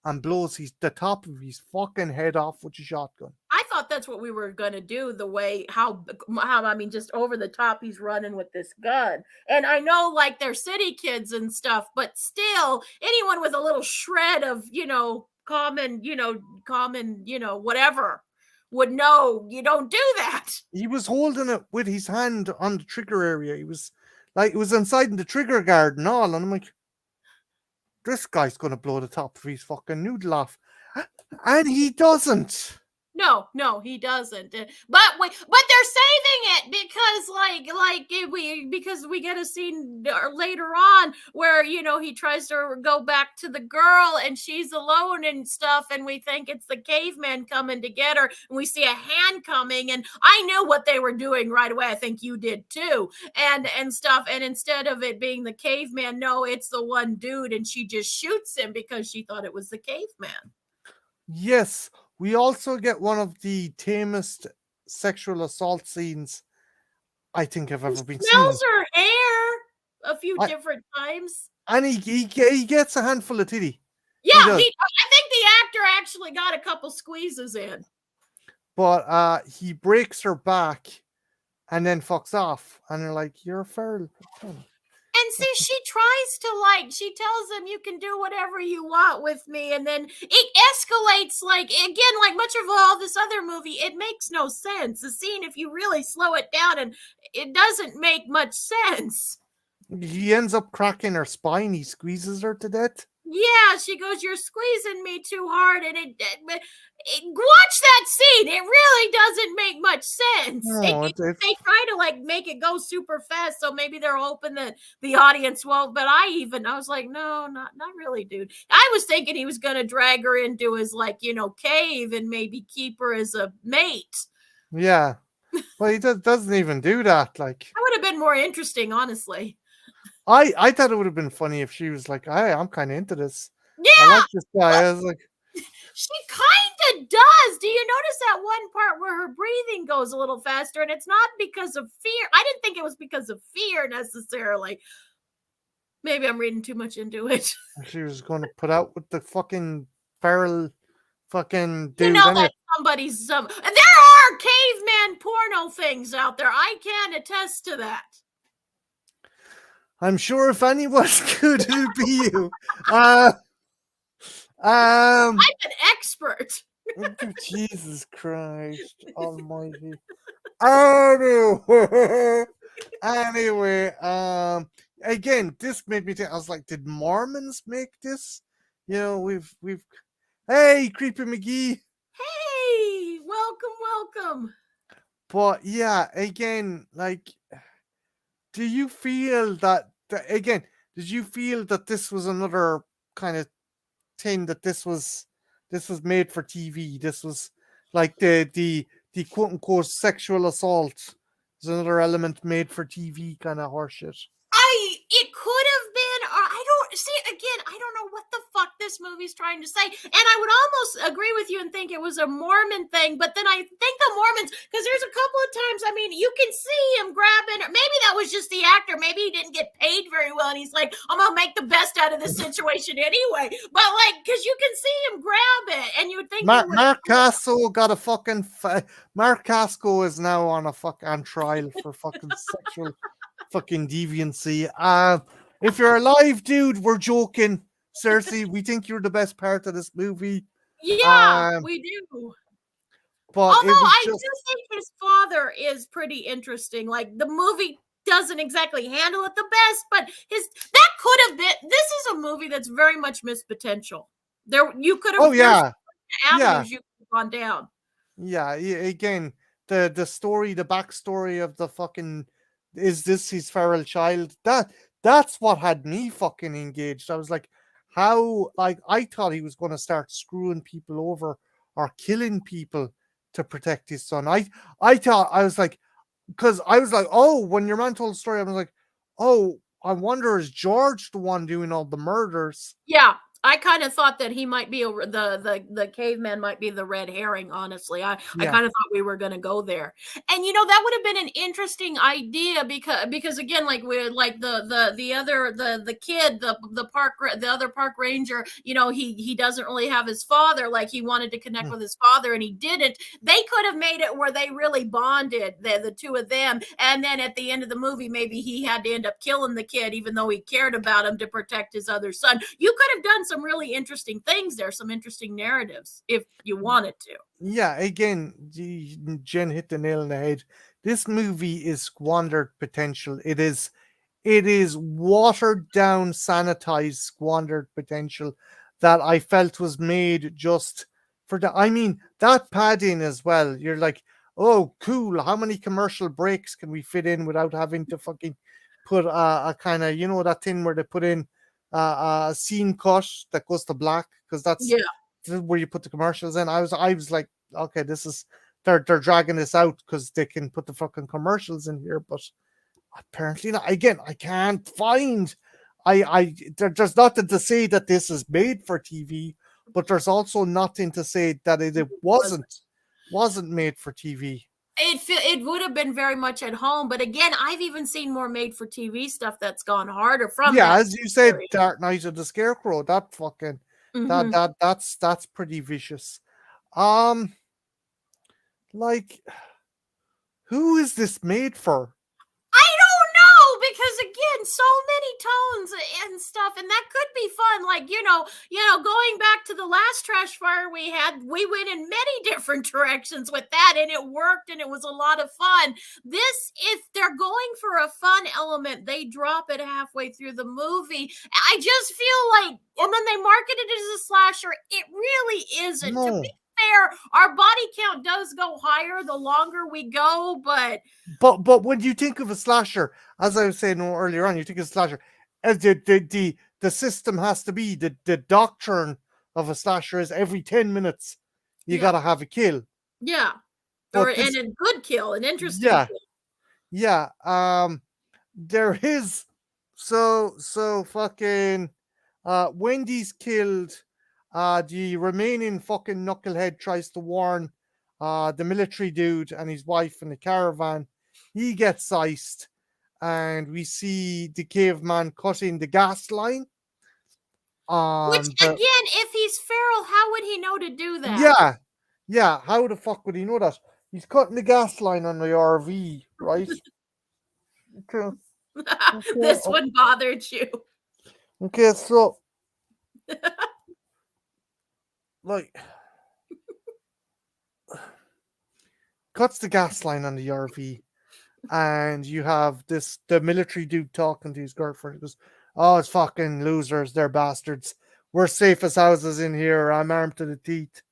and blows the top of his fucking head off with a shotgun. I thought that's what we were gonna do. The way how I mean, just over the top, he's running with this gun. And I know, like, they're city kids and stuff, but still, anyone with a little shred of common, whatever, would know you don't do that. He was holding it with his hand on the trigger area. He was like, it was inside in the trigger guard and all. And I'm like, this guy's gonna blow the top of his fucking noodle off, and he doesn't. No, he doesn't. But they're saving it because we get a scene later on where he tries to go back to the girl and she's alone and stuff, and we think it's the caveman coming to get her, and we see a hand coming, and I knew what they were doing right away. I think you did too, and stuff. And instead of it being the caveman, no, it's the one dude, and she just shoots him because she thought it was the caveman. Yes. We also get one of the tamest sexual assault scenes I think I've ever been Smells seen. her hair a few different times. And he gets a handful of titty. Yeah, I think the actor actually got a couple squeezes in. But he breaks her back and then fucks off. And they're like, you're a feral. And see, she tries to, she tells him, you can do whatever you want with me. And then it escalates, again, like much of all this other movie, it makes no sense. The scene, if you really slow it down, and it doesn't make much sense. He ends up cracking her spine. He squeezes her to death. Yeah, she goes, you're squeezing me too hard. And watch that scene. It really doesn't make much sense. No, they try to make it go super fast, so maybe they're hoping that the audience won't. But I was like, no, not really, dude. I was thinking he was gonna drag her into his cave and maybe keep her as a mate. Yeah, well, he doesn't even do that. That would have been more interesting, honestly. I thought it would have been funny if she was like, hey, I'm kind of into this. Yeah, I like this guy. I was like, she kind of does. Do you notice that one part where her breathing goes a little faster? And it's not because of fear. I didn't think it was because of fear necessarily. Maybe I'm reading too much into it. She was going to put out with the fucking feral fucking dude. That somebody's there are caveman porno things out there. I can attest to that. I'm sure if anyone could, it'd be you. I'm an expert. Jesus Christ Almighty. Anyway, again, this made me think. I was like, did Mormons make this? We've. Hey, Creepy McGee. Hey, welcome. But yeah, again, do you feel that again? Did you feel that this was another kind of thing, that this was made for TV? This was like the quote unquote sexual assault is another element made for TV kind of horseshit. It could have been, or I don't see, again, I don't know what the fuck this movie's trying to say. And I would almost agree with you and think it was a Mormon thing, but then I think the Mormons, because there's a couple of times, you can see him grabbing, or maybe that was just the actor, maybe he didn't get paid very well, and he's like, I'm gonna make the best out of this situation anyway. But because you can see him grab it, and you would think Mark Casco got a fucking Mark Casco is now on trial for fucking sexual fucking deviancy. If you're alive, dude, we're joking. Seriously, we think you're the best part of this movie. Yeah, we do. But although I do think his father is pretty interesting. The movie doesn't exactly handle it the best, but that could have been. This is a movie that's very much missed potential. You could have. Oh yeah, avenues you could have gone down. Yeah, again, the backstory of the fucking, is this his feral child? That's what had me fucking engaged. I was like, how, I thought he was going to start screwing people over or killing people to protect his son. I thought, I was like, because I was like, oh, when your man told the story, I was like, oh, I wonder, is George the one doing all the murders? Yeah, I kind of thought that he might be the caveman might be the red herring. Honestly, I Yeah. kind of thought we were going to go there, and that would have been an interesting idea because again, like we're like the other the kid the other park ranger, he doesn't really have his father. Like he wanted to connect Mm. with his father, and he didn't. They could have made it where they really bonded, the two of them, and then at the end of the movie, maybe he had to end up killing the kid, even though he cared about him to protect his other son. You could have done some really interesting things there, some interesting narratives if you wanted to. Yeah, again, Jen hit the nail on the head. This movie is squandered potential. It is watered down, sanitized, squandered potential that I felt was made just for the. I mean, that padding as well. You're like, oh, cool. How many commercial breaks can we fit in without having to fucking put a kind of, that thing where they put in a scene cut that goes to black because that's Yeah. where you put the commercials in. I was like, okay, this is they're dragging this out because they can put the fucking commercials in here, but apparently not. Again, I can't find. There's nothing to say that this is made for TV, but there's also nothing to say that it wasn't made for TV. It would have been very much at home, but again, I've even seen more made for TV stuff that's gone harder from Yeah, that as you said, period. Dark Knight of the Scarecrow. That fucking Mm-hmm. that's pretty vicious. Um, like, who is this made for? I don't know because again, so many tones and stuff, and that could be fun. Like going back to the last Trashfire we had, we went in many different directions with that, and it worked, and it was a lot of fun. This, if they're going for a fun element, they drop it halfway through the movie. I just feel like, and then they market it as a slasher. It really isn't. To be No, fair, our body count does go higher the longer we go, but but when you think of a slasher, as I was saying earlier on, you think of a slasher, the system has to be the doctrine of a slasher is every 10 minutes you yeah. gotta have a kill. Yeah. Or But and this, a good kill, an interesting yeah, kill. yeah, there is so fucking Wendy's killed. The remaining fucking knucklehead tries to warn the military dude and his wife in the caravan. He gets iced, and we see the caveman cutting the gas line Which on again, the. if he's feral, how would he know to do that? Yeah, yeah. How the fuck would he know that? He's cutting the gas line on the RV, right? Okay, okay, This one bothered you. okay. So, like, cuts the gas line on the RV, and you have the military dude talking to his girlfriend. He goes, "Oh, it's fucking losers, they're bastards. We're safe as houses in here. I'm armed to the teeth."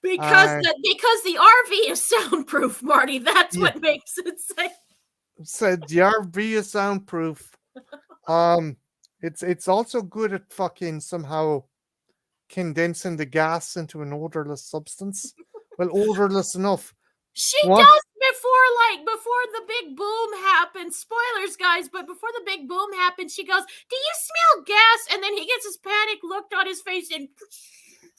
And Because the RV is soundproof, Marty. That's yeah, what makes it safe. said the RV is soundproof. Um, it's also good at fucking somehow condensing the gas into an odorless substance. Well, odorless enough. She What? does before the big boom happens. Spoilers, guys, but before the big boom happens, she goes, "Do you smell gas?" And then he gets his panic look on his face and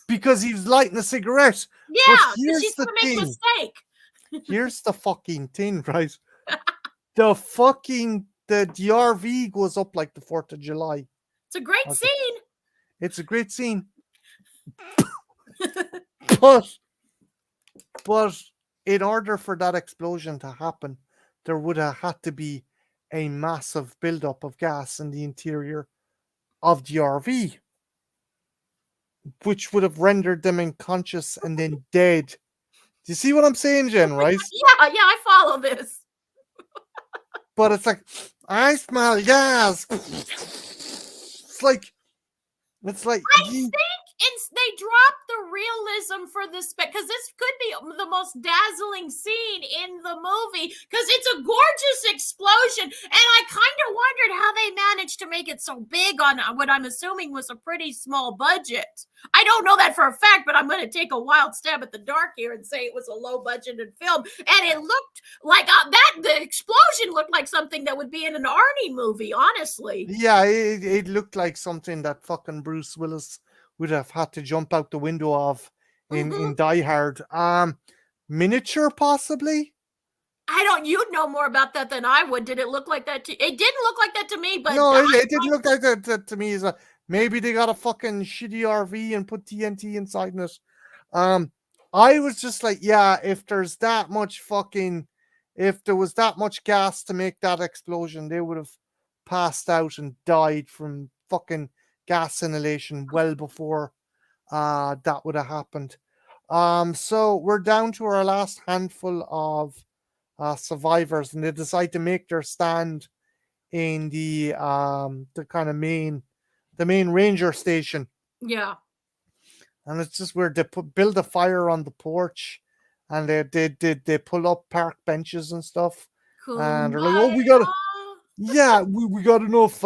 Because he was lighting a cigarette. But yeah, because here's she's the gonna make a thing. mistake. Here's the fucking thing, right? The RV goes up like the 4th of July. It's a great Okay. scene. It's a great scene. But in order for that explosion to happen, there would have had to be a massive buildup of gas in the interior of the RV, which would have rendered them unconscious and then dead. Do you see what I'm saying, Jen, right? Yeah, I follow this. But it's like, I smell gas. It's like I think they dropped the realism for this because this could be the most dazzling scene in the movie because it's a gorgeous explosion, and I kind of wondered how they managed to make it so big on what I'm assuming was a pretty small budget. I don't know that for a fact, but I'm going to take a wild stab at the dark here and say it was a low budgeted film, and it looked like the explosion looked like something that would be in an Arnie movie, honestly. Yeah, it looked like something that fucking Bruce Willis would have had to jump out the window of in Mhm. Die Hard. Miniature possibly. I don't. You'd know more about that than I would. Did it look like that to it? Didn't look like that to me, but No, it didn't look like that to me. Is maybe they got a fucking shitty RV and put TNT inside it. Um, I was just like, yeah, if there's that much fucking, if there was that much gas to make that explosion, they would have passed out and died from fucking gas inhalation well before that would have happened. So we're down to our last handful of survivors, and they decide to make their stand in the kind of main ranger station, yeah, and it's just where they build a fire on the porch, and they pull up park benches and stuff, and they're like, oh, we kumbaya. got yeah, we got enough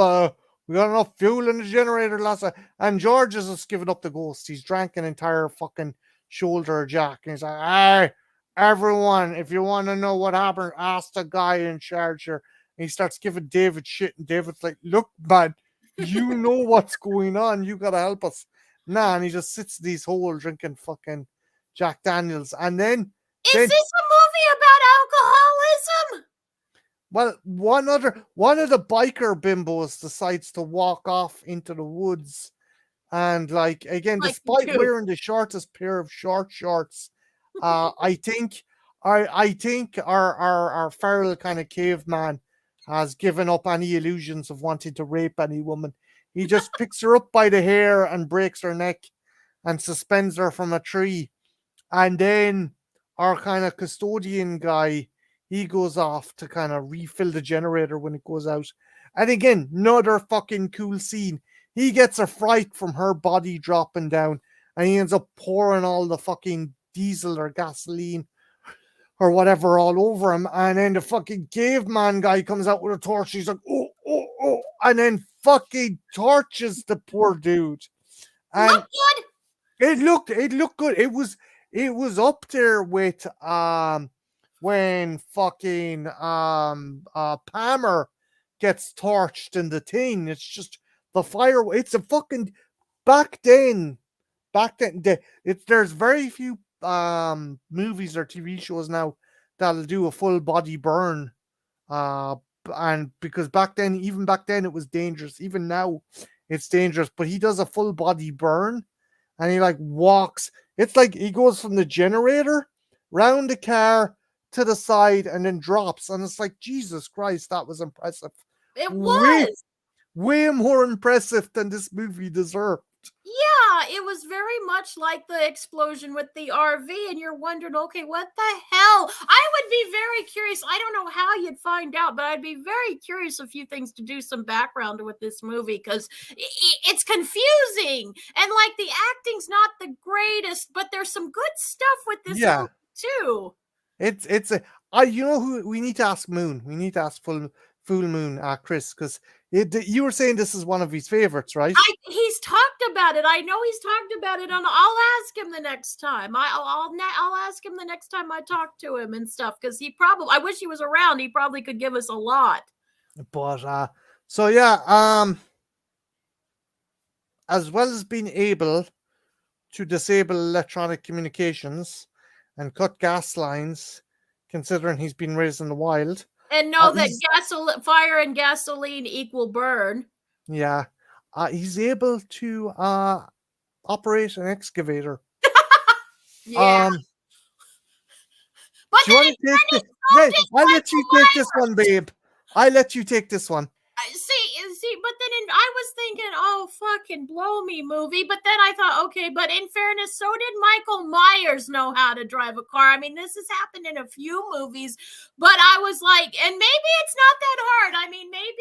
fuel in the generator last night. And George is just giving up the ghost. He's drank an entire fucking shoulder of Jack, and he's like, hey, everyone, if you want to know what happened, ask the guy in charge here. And he starts giving David shit, and David's like, look, man, you know what's going on. You gotta help us. Nah, and he just sits in these hole drinking fucking Jack Daniels. And Is then this a movie about alcoholism? well, one of the biker bimbos decides to walk off into the woods, and like again, Like you despite do. wearing the shortest pair of short shorts, I think I think our feral kind of caveman has given up any illusions of wanting to rape any woman. He just picks her up by the hair and breaks her neck and suspends her from a tree, and then our kind of custodian guy, he goes off to kind of refill the generator when it goes out. And again, another fucking cool scene. He gets a fright from her body dropping down, and he ends up pouring all the fucking diesel or gasoline or whatever all over him. And then the fucking caveman guy comes out with a torch. He's like, oh, oh, oh, and then fucking torches the poor dude. Look And good. it looked good. It was up there with when fucking Palmer gets torched in the thing. It's just the fire. It's a fucking back then. There's very few movies or TV shows now that'll do a full body burn. Uh and because even back then it was dangerous. Even now it's dangerous. But he does a full body burn, and he like walks. It's like he goes from the generator round the car to the side and then drops. And it's like, Jesus Christ, that was impressive. It Way, was. way more impressive than this movie deserved. Yeah, it was very much like the explosion with the RV, and you're wondering, okay, what the hell? I would be very curious. I don't know how you'd find out, but I'd be very curious a few things to do some background with this movie because it's confusing and like the acting's not the greatest, but there's some good stuff with this Yeah. movie too. It's a you know who we need to ask Moon. We need to ask Full Moon, Chris, because you were saying this is one of his favorites, right? He's talked about it. I know he's talked about it. I'll ask him the next time. I'll ask him the next time I talk to him and stuff because he probably. I wish he was around. He probably could give us a lot. But so yeah, as well as being able to disable electronic communications and cut gas lines, considering he's been raised in the wild. And know that he's- fire and gasoline equal burn. Yeah, he's able to operate an excavator. Yeah. But Do you want to take this? I'll let you take this one, babe. I'll let you take this one. see, but then I was thinking, oh, fucking blow me movie. But then I thought, okay, but in fairness, so did Michael Myers know how to drive a car. I mean, this has happened in a few movies, but I was like, and maybe it's not that hard. I mean, maybe,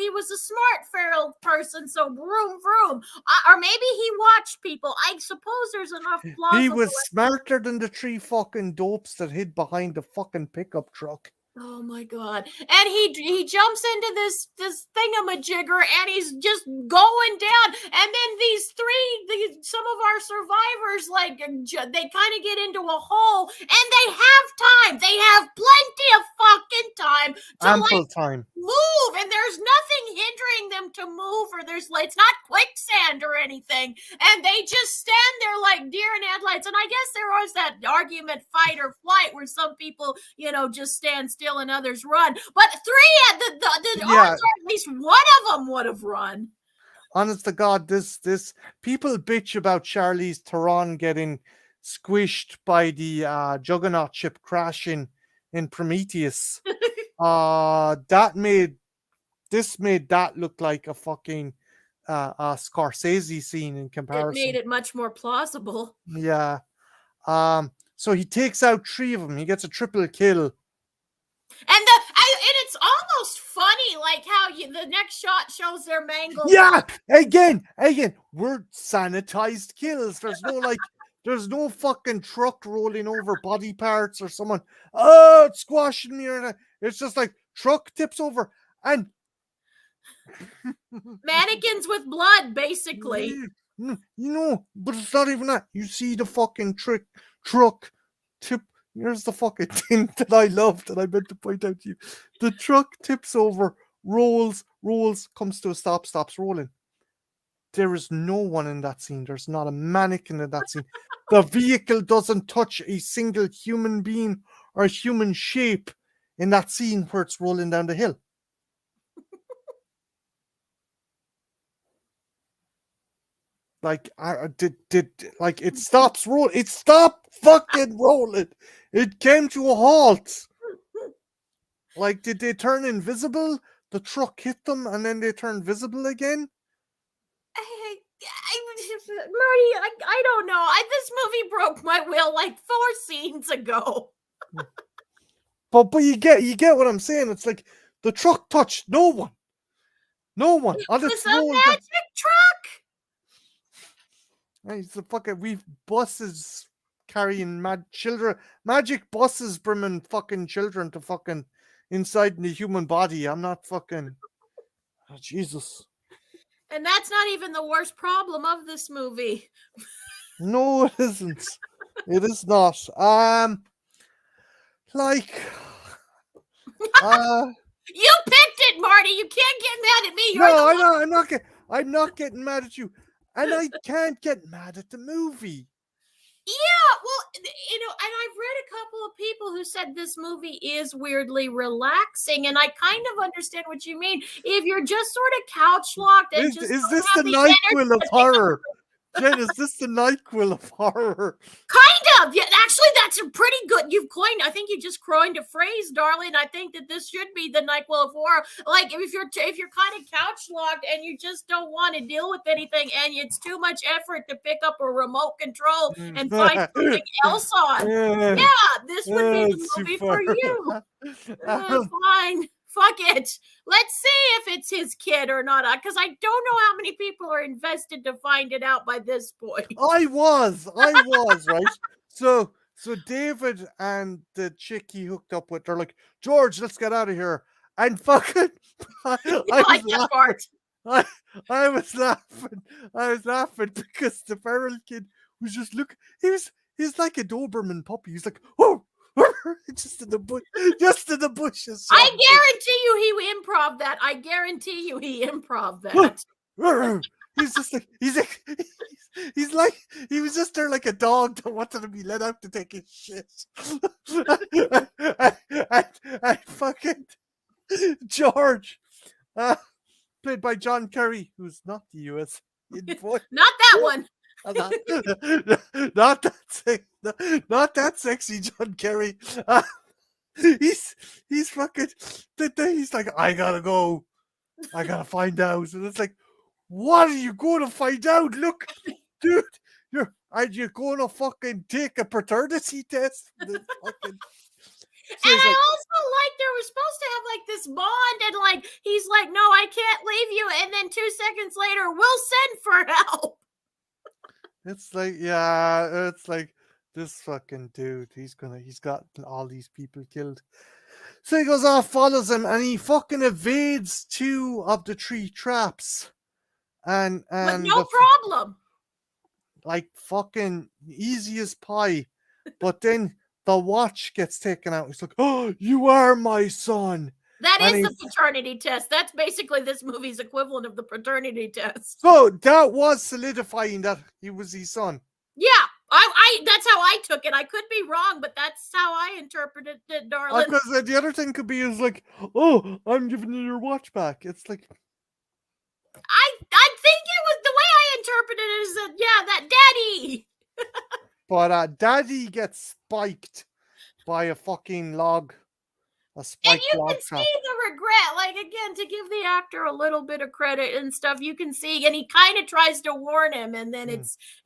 he was a smart feral person, so vroom, vroom. Or maybe he watched people. I suppose there's enough plausible. He was smarter than the three fucking dopes that hid behind the fucking pickup truck. Oh my god! And he jumps into this thingamajigger, and he's just going down. And then some of our survivors, like they kind of get into a hole, and they have time. They have plenty of fucking time to Ample time. move, and there's nothing hindering pressuring them to move, or there's like, it's not quicksand or anything, and they just stand there like deer in headlights. And I guess there was that argument, fight or flight, where some people, just stand still and others run. But three at the odds are at least one of them would have run. Honest to God, this people bitch about Charlize Theron getting squished by the Juggernaut ship crashing in Prometheus. This made that look like a fucking Scorsese scene in comparison. It made it much more plausible. Yeah. So he takes out three of them. He gets a triple kill. And it's almost funny, like how the next shot shows their mangled. Yeah, again, we're sanitized kills. There's no fucking truck rolling over body parts or someone it's squashing me, or it's just like truck tips over and mannequins with blood, basically. But it's not even that. You see the fucking truck tip. Here's the fucking thing that I loved that I meant to point out to you. The truck tips over, rolls, comes to a stop, stops rolling. There is no one in that scene. There's not a mannequin in that scene. The vehicle doesn't touch a single human being or human shape in that scene where it's rolling down the hill. Like it stops rolling. It stopped fucking rolling. It came to a halt. Like, did they turn invisible? The truck hit them and then they turned visible again? Marty, I don't know. This movie broke my will like 4 scenes ago. But you get what I'm saying. It's like the truck touched no one. No one. It was a magic truck. It's a fucking we've buses carrying magic buses bringing fucking children to fucking inside the human body. I'm not fucking Jesus. And that's not even the worst problem of this movie. No, it isn't. It is not. You picked it, Marty. You can't get mad at me. I'm not getting mad at you. And I can't get mad at the movie. Yeah, well, and I've read a couple of people who said this movie is weirdly relaxing, and I kind of understand what you mean. If you're just sort of couch locked and is this the NyQuil of horror? Jen, is this the NyQuil of horror? Kind of. Yeah, actually, that's a pretty good. I think you just coined a phrase, darling. I think that this should be the NyQuil of horror. Like, if you're kind of couch locked and you just don't want to deal with anything, and it's too much effort to pick up a remote control and find something else on. Yeah, this would be the movie for you. Fine. Fuck it. Let's see if it's his kid or not, because I don't know how many people are invested to find it out by this point. I was, right? So David and the chick he hooked up with, they're like, George, let's get out of here. And fucking, I was laughing because the feral kid was just he's like a Doberman puppy. He's like, oh, just in the bushes. I guarantee you he improv that. He's just like he's like he was just there like a dog that wanted to be let out to take his shit. and fucking George, played by John Kerry, who's not the US voice. Not that one. Not that sexy John Kerry. He's fucking. He's like, I gotta go. I gotta find out. And it's like, what are you going to find out? Look, dude, are you going to fucking take a paternity test? So and I also they were supposed to have this bond, and he's like, no, I can't leave you. And then 2 seconds later, we'll send for help. It's like this fucking dude. He's got all these people killed. So he goes off, follows him, and he fucking evades 2 of the 3 traps. And with no problem. Like fucking easy as pie. But then the watch gets taken out. He's like, oh, you are my son. That And is the he's paternity test. That's basically this movie's equivalent of the paternity test. so that was solidifying that he was his son. Yeah, I that's how I took it. I could be wrong, but that's how I interpreted it, darling. Because the other thing could be is like, oh, I'm giving you your watch back. It's like, I think it was the way I interpreted it is that yeah, that daddy. but Daddy gets spiked by a fucking log, a And spiked you log can trap. see the regret, like again, to give the actor a little bit of credit and stuff. You can see, and he kind of tries to warn him, and then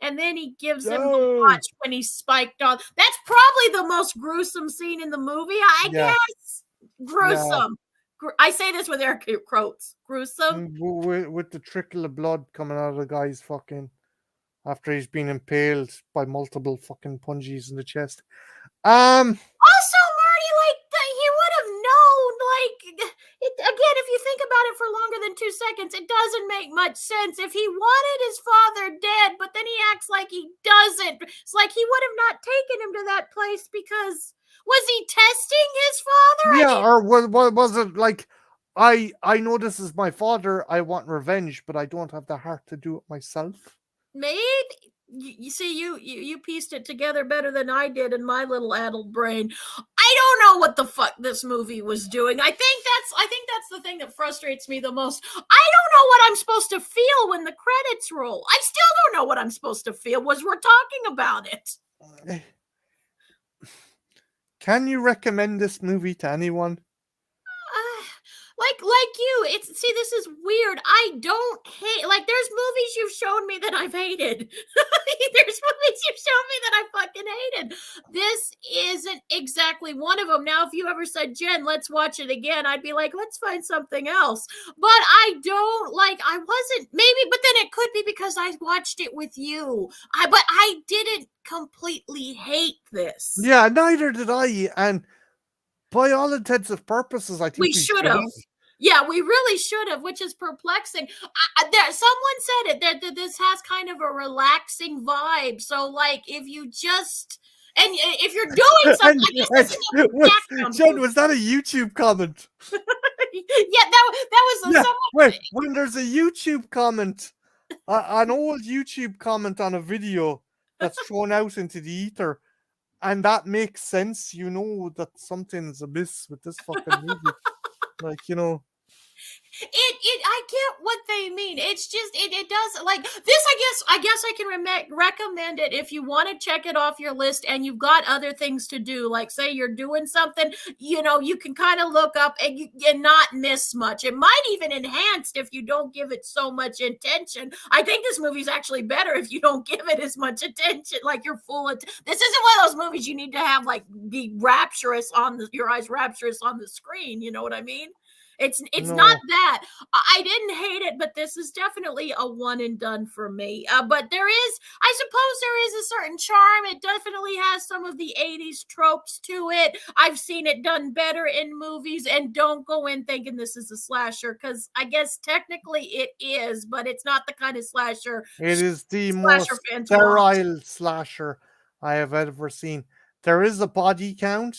and then he gives him the No. watch when he's spiked on. That's probably the most gruesome scene in the movie, I Yeah, guess. Gruesome. I say this with air quotes. Gruesome. with the trickle of blood coming out of the guy's fucking after he's been impaled by multiple fucking punches in the chest. Also, Marty, like he would have known. Like again, if you think about it for longer than 2 seconds, it doesn't make much sense. If he wanted his father dead, but then he acts like he doesn't, it's like he would have not taken him to that place because was he testing his father? Yeah, or was it like, I know this is my father, I want revenge, but I don't have the heart to do it myself. Maybe you see you pieced it together better than I did in my little addled brain. I don't know what the fuck this movie was doing. I think that's the thing that frustrates me the most. I don't know what I'm supposed to feel when the credits roll. I still don't know what I'm supposed to feel as we're talking about it. Can you recommend this movie to anyone? Like you, it's see, this is weird. I don't hate like there's movies you've shown me that I've hated. There's movies you've shown me that I fucking hated. This isn't exactly one of them. Now, if you ever said, Jen, let's watch it again, I'd be like, let's find something else. But I don't like I wasn't maybe, but then it could be because I watched it with you. But I didn't completely hate this. Yeah, neither did I, and by all intents and purposes, I think We should have. Yeah, we really should have, which is perplexing. Someone said it that this has kind of a relaxing vibe. So, like, if you just and if you're doing something, I guess was that a YouTube comment? Yeah, that was Yeah, someone. wait, when there's a YouTube comment, an old YouTube comment on a video that's thrown out into the ether, and that makes sense, you know that something's amiss with this fucking movie. Like, you know. I get what they mean. It's just it does like this. I guess I can recommend it if you want to check it off your list and you've got other things to do. Like say you're doing something, you know, you can kind of look up and not miss much. It might even enhance if you don't give it so much attention. I think this movie's actually better if you don't give it as much attention. Like you're full of. This isn't one of those movies you need to have like be rapturous on your eyes rapturous on the screen. You know what I mean? It's No. not that. I didn't hate it, but this is definitely a one and done for me. But I suppose there is a certain charm. It definitely has some of the 80s tropes to it. I've seen it done better in movies, and don't go in thinking this is a slasher, because I guess technically it is, but it's not the kind of slasher. It is the most sterile slasher I have ever seen. There is a body count,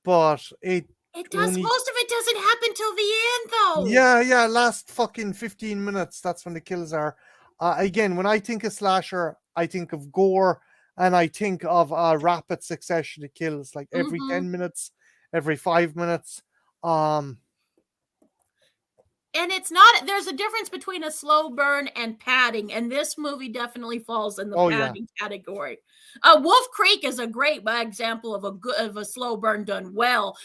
but it does. Most of it doesn't happen till the end, though. Yeah, last fucking 15 minutes. That's when the kills are. Again, when I think of slasher, I think of gore, and I think of a rapid succession of kills, like every 10 minutes, every 5 minutes. And it's not, there's a difference between a slow burn and padding, and this movie definitely falls in the padding category. Wolf Creek is a great example of a slow burn done well.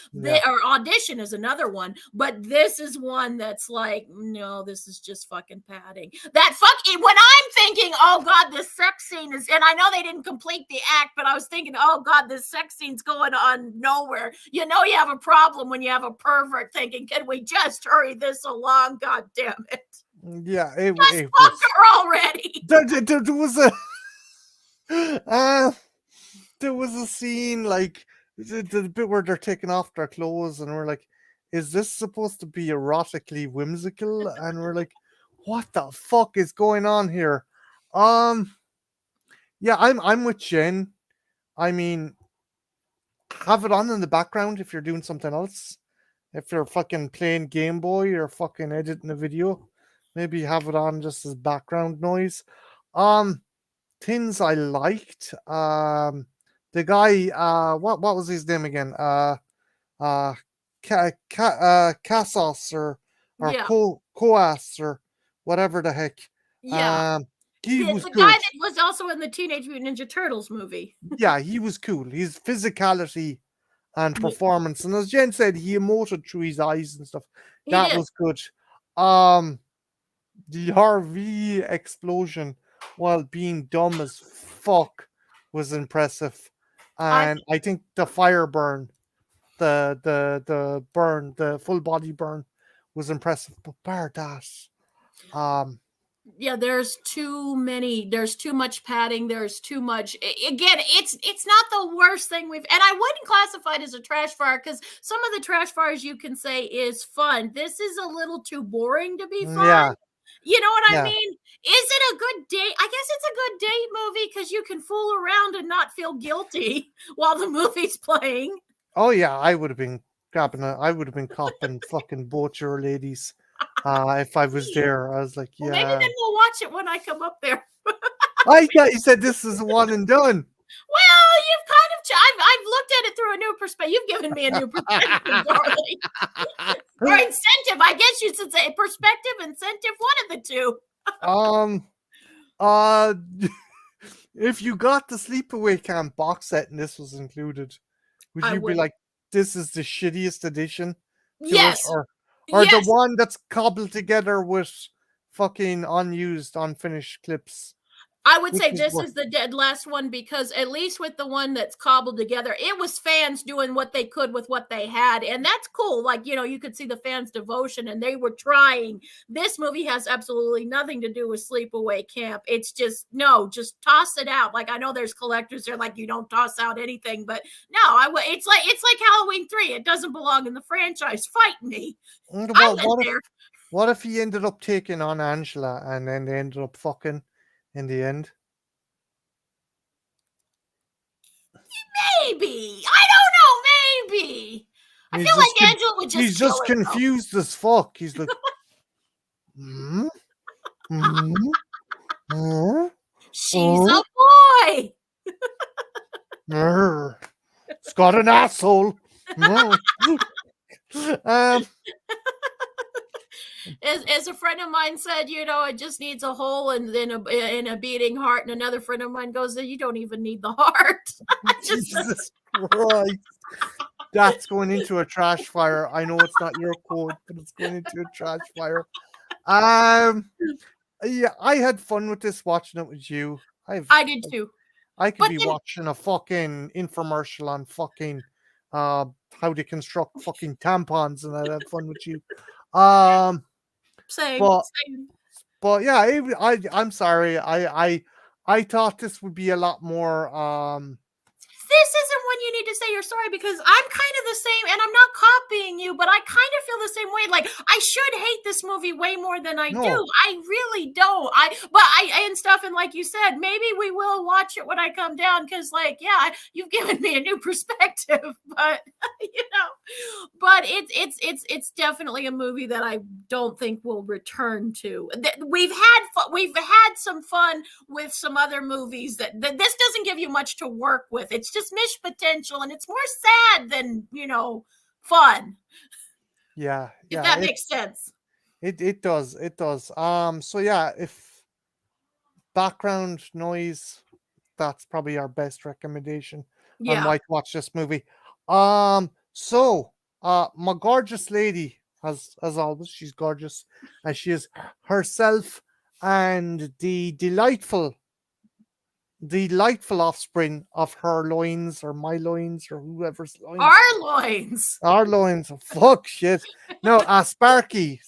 Our Audition is another one, but this is one that's like, no, this is just fucking padding. When I'm thinking, oh God, this sex scene is, and I know they didn't complete the act, but I was thinking, oh God, this sex scene's going on nowhere. You know you have a problem when you have a pervert thinking, can we just hurry this along? God damn it. Yeah, it fuck her already. There was a there was a scene like the bit where they're taking off their clothes and we're like, is this supposed to be erotically whimsical? And we're like, what the fuck is going on here? Yeah, I'm with Jen. I mean, have it on in the background if you're doing something else. if you're fucking playing Game Boy or fucking editing a video, maybe have it on just as background noise. Um, Things I liked. The guy. What was his name again? Uh, Cassos or Yeah. Coas or whatever the heck. Yeah. Um, he was The guy good. that was also in the Teenage Mutant Ninja Turtles movie. Yeah, he was cool. His physicality and Ye performance, and as Jen said, he emoted through his eyes and stuff. he That did. was good. Um, the RV explosion, while being dumb as fuck, was impressive, I and I think the fire burn, the burn, the full body burn, was impressive. But bar that, um, Yeah, there's too much padding, there's too much again, it's not the worst thing we've and I wouldn't classify it as a trash fire because some of the trash fires you can say is fun. This is a little too boring to be fun. yeah, You know what I yeah. mean? Is it a good date? I guess it's a good date movie because you can fool around and not feel guilty while the movie's playing. Oh yeah, I would have been copping fucking both your ladies, if I was there. I was like, Well, maybe then yeah. we'll watch it when I come up there. I thought you said this is one and done. Well, you've kind of I've looked at it through a new perspective. You've given me a new perspective, darling. Or incentive. I guess you should say perspective, incentive, one of the two. um, uh, if you got the Sleepaway Camp box set and this was included, would I you be would. like, this is the shittiest addition to it, Yes. or the Yes. one that's cobbled together with fucking unused, unfinished clips? I would Which say is this what? is the dead last one because at least with the one that's cobbled together, it was fans doing what they could with what they had. And that's cool. Like, you know, you could see the fans' devotion and they were trying. This movie has absolutely nothing to do with Sleepaway Camp. It's just, no, just toss it out. Like, I know there's collectors, they're like, you don't toss out anything, but no, it's like Halloween 3. It doesn't belong in the franchise. Fight me. I went there. What if he ended up taking on Angela and then they ended up fucking in the end? Maybe. I don't know. Maybe. I feel He's just like Angela would he's just kill just herself. confused as fuck. He's like, hmm, hmm, hmm, She's oh, a boy. it's got an asshole. Mm. um, As a friend of mine said, you know, it just needs a hole and then in a beating heart. And another friend of mine goes, you don't even need the heart. Jesus Christ. That's going into a trash fire. I know it's not your quote, but it's going into a trash fire. Yeah, I had fun with this watching it with you. I did too. I could But be then, watching a fucking infomercial on fucking how to construct fucking tampons and I'd have fun with you. Um same, but same. yeah, I'm sorry. I thought this would be a lot more This isn't when you need to say you're sorry because I'm kind of the same and I'm not copying you, but I kind of feel the same way. Like I should hate this movie way more than I do. no. I really don't. And stuff and like you said, maybe we will watch it when I come down because like yeah, you've given me a new perspective, but you know, but it's definitely a movie that I don't think we'll return to. We've had some fun with some other movies that this doesn't give you much to work with. It's just missed potential and it's more sad than, you know, fun. Yeah, If yeah, that makes sense. it does. It does. So yeah, if background noise, that's probably our best recommendation on Yeah. why to watch this movie. So my gorgeous lady, as always, she's gorgeous, and she is herself, and the delightful offspring of her loins or my loins or whoever's loins. Our loins. Our loins. Fuck shit. No, Sparky.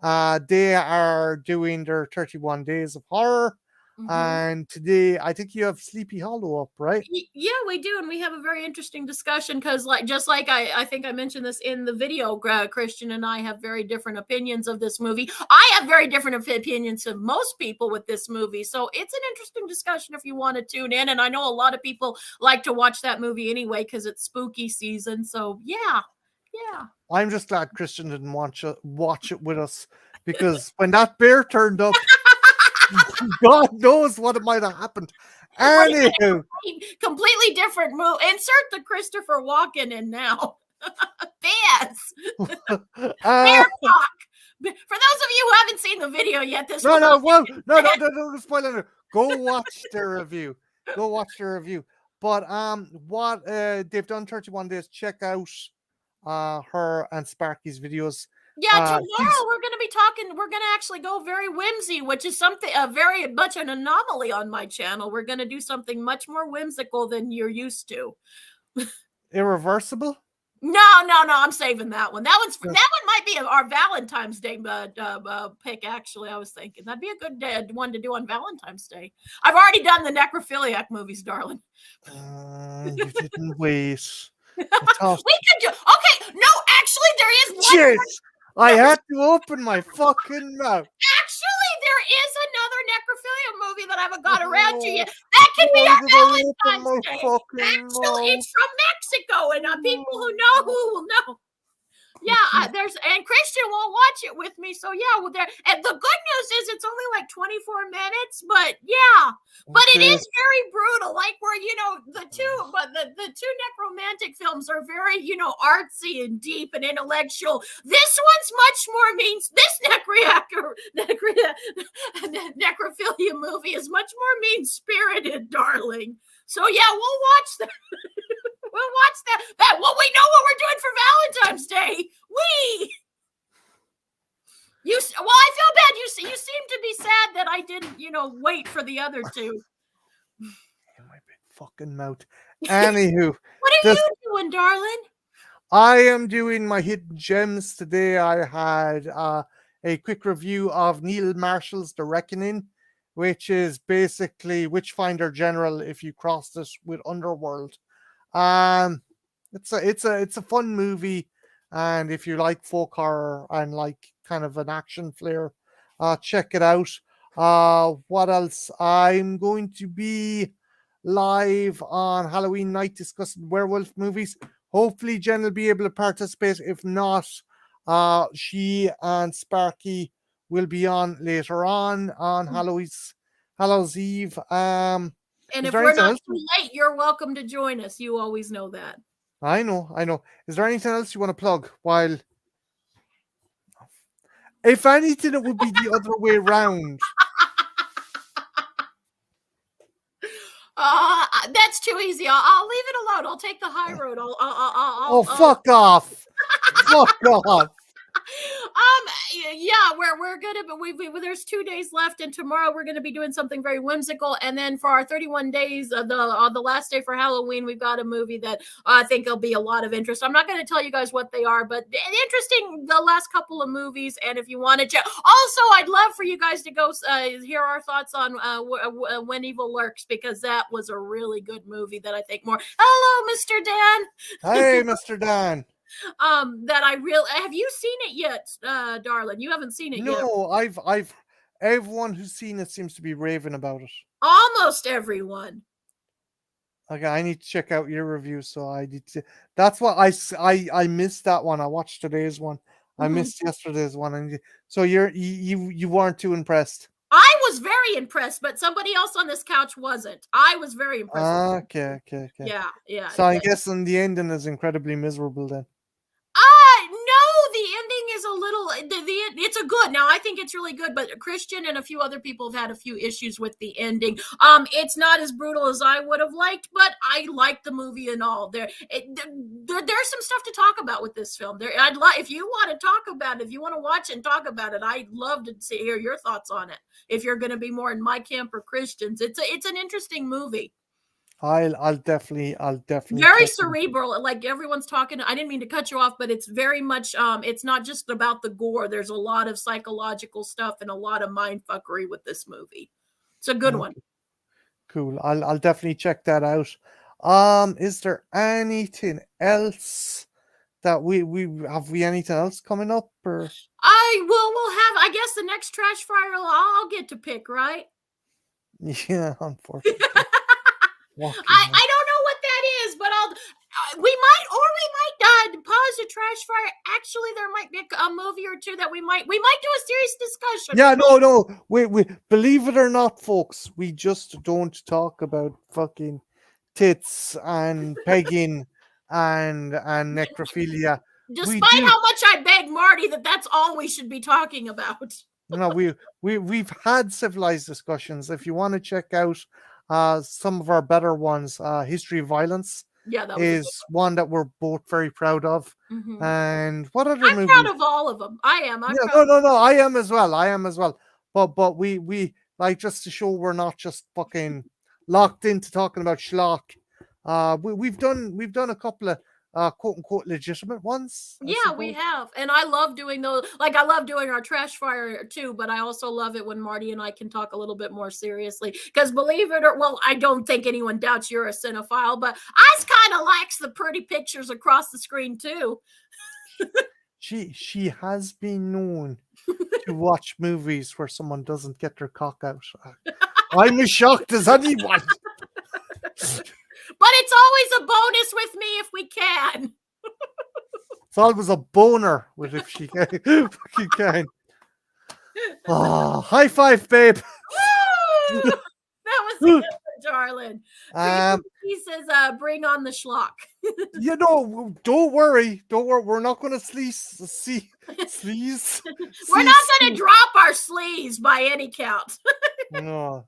They are doing their 31 days of horror. Mm-hmm. And today I think you have Sleepy Hollow up, right? Yeah, we do, and we have a very interesting discussion because, like, just like I think I mentioned this in the video, Christian and I have very different opinions of this movie. I have very different opinions of most people with this movie, so it's an interesting discussion if you want to tune in. And I know a lot of people like to watch that movie anyway because it's spooky season. So yeah, yeah. I'm just glad Christian didn't watch it with us, because when that bear turned up, God knows what it might have happened. Anywho, Completely different move. Insert the Christopher Walken in now. Bears. uh, Bear talk. For those of you who haven't seen the video yet, this no, will no, not well, no, spoiler. Go watch the review. Go watch the review. But what they've done 31 days. Check out her and Sparky's videos. Yeah, tomorrow She's we're going to be talking. We're going to actually go very whimsy, which is something very much an anomaly on my channel. We're going to do something much more whimsical than you're used to. irreversible. No, I'm saving that one. That one might be our Valentine's Day pick. Actually, I was thinking that'd be a good one to do on Valentine's Day. I've already done the necrophiliac movies, darling. You didn't wait. We could do. Okay, no, actually, there is one. Jeez, I had to open my fucking mouth. Actually, there is another necrophilia movie that I haven't got around to yet. That could be our Valentine's Day. Actually, it's from Mexico, and people who know will know. Yeah, and Christian won't watch it with me, so yeah. Well, and the good news is it's only like 24 minutes, but yeah, but it is very brutal. Like where the two necromantic films are very artsy and deep and intellectual. This one's much more this necrophilia movie is much more mean spirited, darling. So yeah, we'll watch that. We'll watch that. Well, we know what we're doing for Valentine's Day. I feel bad. You seem to be sad that I didn't, wait for the other two. My big fucking mouth. Anywho, what are you doing, darling? I am doing my hidden gems today. I had a quick review of Neil Marshall's The Reckoning, which is basically Witchfinder General if you crossed it with Underworld. It's a fun movie, and if you like folk horror and like kind of an action flair, check it out. What else? I'm going to be live on Halloween night discussing werewolf movies. Hopefully Jen will be able to participate. If not, she and Sparky will be on later on Hallows Eve. And if we're not too late, you're welcome to join us. You always know that. I know. Is there anything else you want to plug? If anything, it would be the other way around. That's too easy. I'll leave it alone. I'll take the high road. Fuck off. Fuck off. Yeah, we're gonna, but there's 2 days left, and tomorrow we're gonna be doing something very whimsical. And then for our 31 days, the last day for Halloween, we've got a movie that I think will be a lot of interest. I'm not going to tell you guys what they are, but interesting. The last couple of movies, and if you want to check, also I'd love for you guys to go hear our thoughts on When Evil Lurks, because that was a really good movie that I think more. Hello, Mr. Dan. Hey, Mr. Dan. That I really have you seen it yet, darling? You haven't seen it yet. No, I've everyone who's seen it seems to be raving about it. Almost everyone. Okay, I need to check out your review, so I need to. That's what I missed that one. I watched today's one. I missed yesterday's one, and so you weren't too impressed. I was very impressed, but somebody else on this couch wasn't. I was very impressed. Okay. Yeah. So I guess the ending is incredibly miserable then. No, the ending is a little. It's a good. Now I think it's really good, but Christian and a few other people have had a few issues with the ending. It's not as brutal as I would have liked, but I like the movie and all. There's some stuff to talk about with this film. If you want to talk about it, if you want to watch and talk about it, I'd love to hear your thoughts on it. If you're going to be more in my camp or Christian's, it's an interesting movie. I'll definitely very cerebral, like everyone's talking. I didn't mean to cut you off, but it's very much it's not just about the gore. There's a lot of psychological stuff and a lot of mind fuckery with this movie. It's a good one. Cool. I'll definitely check that out. Is there anything else that we anything else coming up, or we'll have, I guess, the next Trashfire I'll get to pick, right? Yeah, unfortunately. I don't know what that is, but We might pause the trash fire. Actually, there might be a movie or two that we might do a serious discussion. Yeah, no. We believe it or not, folks, we just don't talk about fucking tits and pegging and necrophilia. We Despite do. how much I beg Marty that that's all we should be talking about. No, we've had civilized discussions. If you want to check out some of our better ones, History of Violence Yeah, that was is one that we're both very proud of. Mhm. And what other I'm movie? proud of all of them. I am. I'm Yeah, proud. no. I am as well. But we like, just to show we're not just fucking locked into talking about schlock. We've done a couple of quote unquote legitimate ones. I Yeah, we suppose. have. And I love doing those. Like, I love doing our trash fire too, but I also love it when Marty and I can talk a little bit more seriously. Because believe it or, well, I don't think anyone doubts you're a cinephile, but I kind of likes the pretty pictures across the screen too. She has been known to watch movies where someone doesn't get their cock out. I'm as shocked as anyone. But it's always a bonus with me if we can. It's always a boner with if she can. If you can. Oh, high five, babe. Woo! That was a good one, darling. He says, bring on the schlock. You know, don't worry. We're not going to sleaze. We're not going to drop our sleeves by any count. No.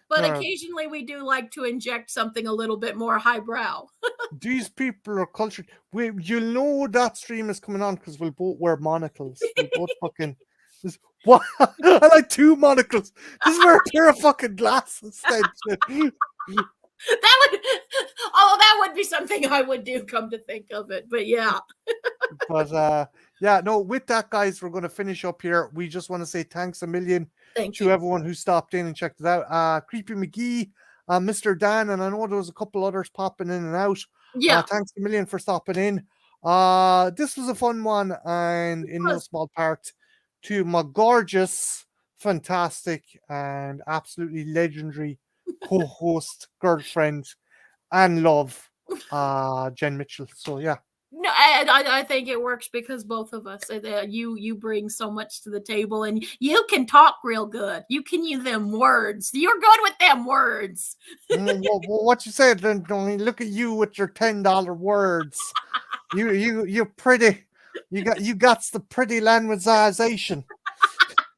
But occasionally we do like to inject something a little bit more highbrow. These people are cultured. You'll know that stream is coming on because we'll both wear monocles. We'll both fucking. What? I like 2 monocles. This is where a pair of fucking glasses. That would be something I would do, come to think of it. But yeah. But yeah, no, with that, guys, we're going to finish up here. We just want to say thanks a million to everyone who stopped in and checked it out. Creepy McGee, Mr. Dan, and I know there was a couple others popping in and out. Yeah. Thanks a million for stopping in. This was a fun one, and in no small part to my gorgeous, fantastic, and absolutely legendary co-host, girlfriend, and love, Jen Mitchell. So yeah. No, I think it works because both of us, you bring so much to the table, and you can talk real good. You can use them words. You're good with them words. What you said? Then look at you with your $10 words. You're pretty. You got the pretty languageization.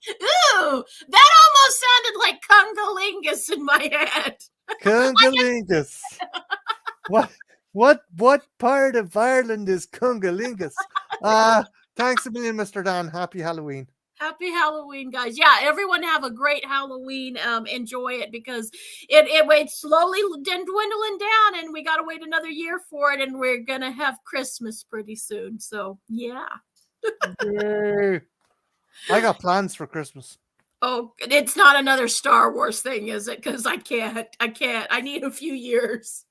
Ooh, that almost sounded like Cungalingus in my head. Cungalingus. What part of Ireland is Cungalingus? Thanks a million, Mr. Dan. Happy Halloween. Happy Halloween, guys. Yeah, everyone have a great Halloween. Enjoy it, because it's slowly dwindling down, and we got to wait another year for it, and we're going to have Christmas pretty soon. So, yeah. I got plans for Christmas. Oh, it's not another Star Wars thing, is it? Because I can't. I need a few years.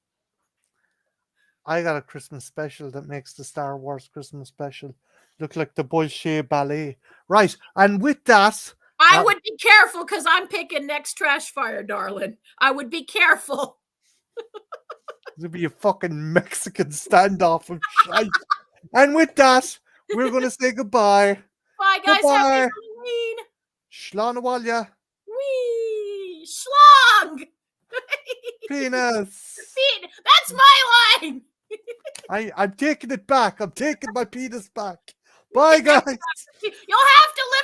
I got a Christmas special that makes the Star Wars Christmas special look like the Bolshoi Ballet. Right, and with that... I would be careful, because I'm picking next Trash Fire, darling. I would be careful. There'll be a fucking Mexican standoff of shite. And with that, we're going to say goodbye. Bye, guys. Goodbye. Happy Halloween. Shlanawalia. Wee. Schlong. Penis. That's my line. I'm taking it back. I'm taking my penis back. Bye, guys. You'll have to live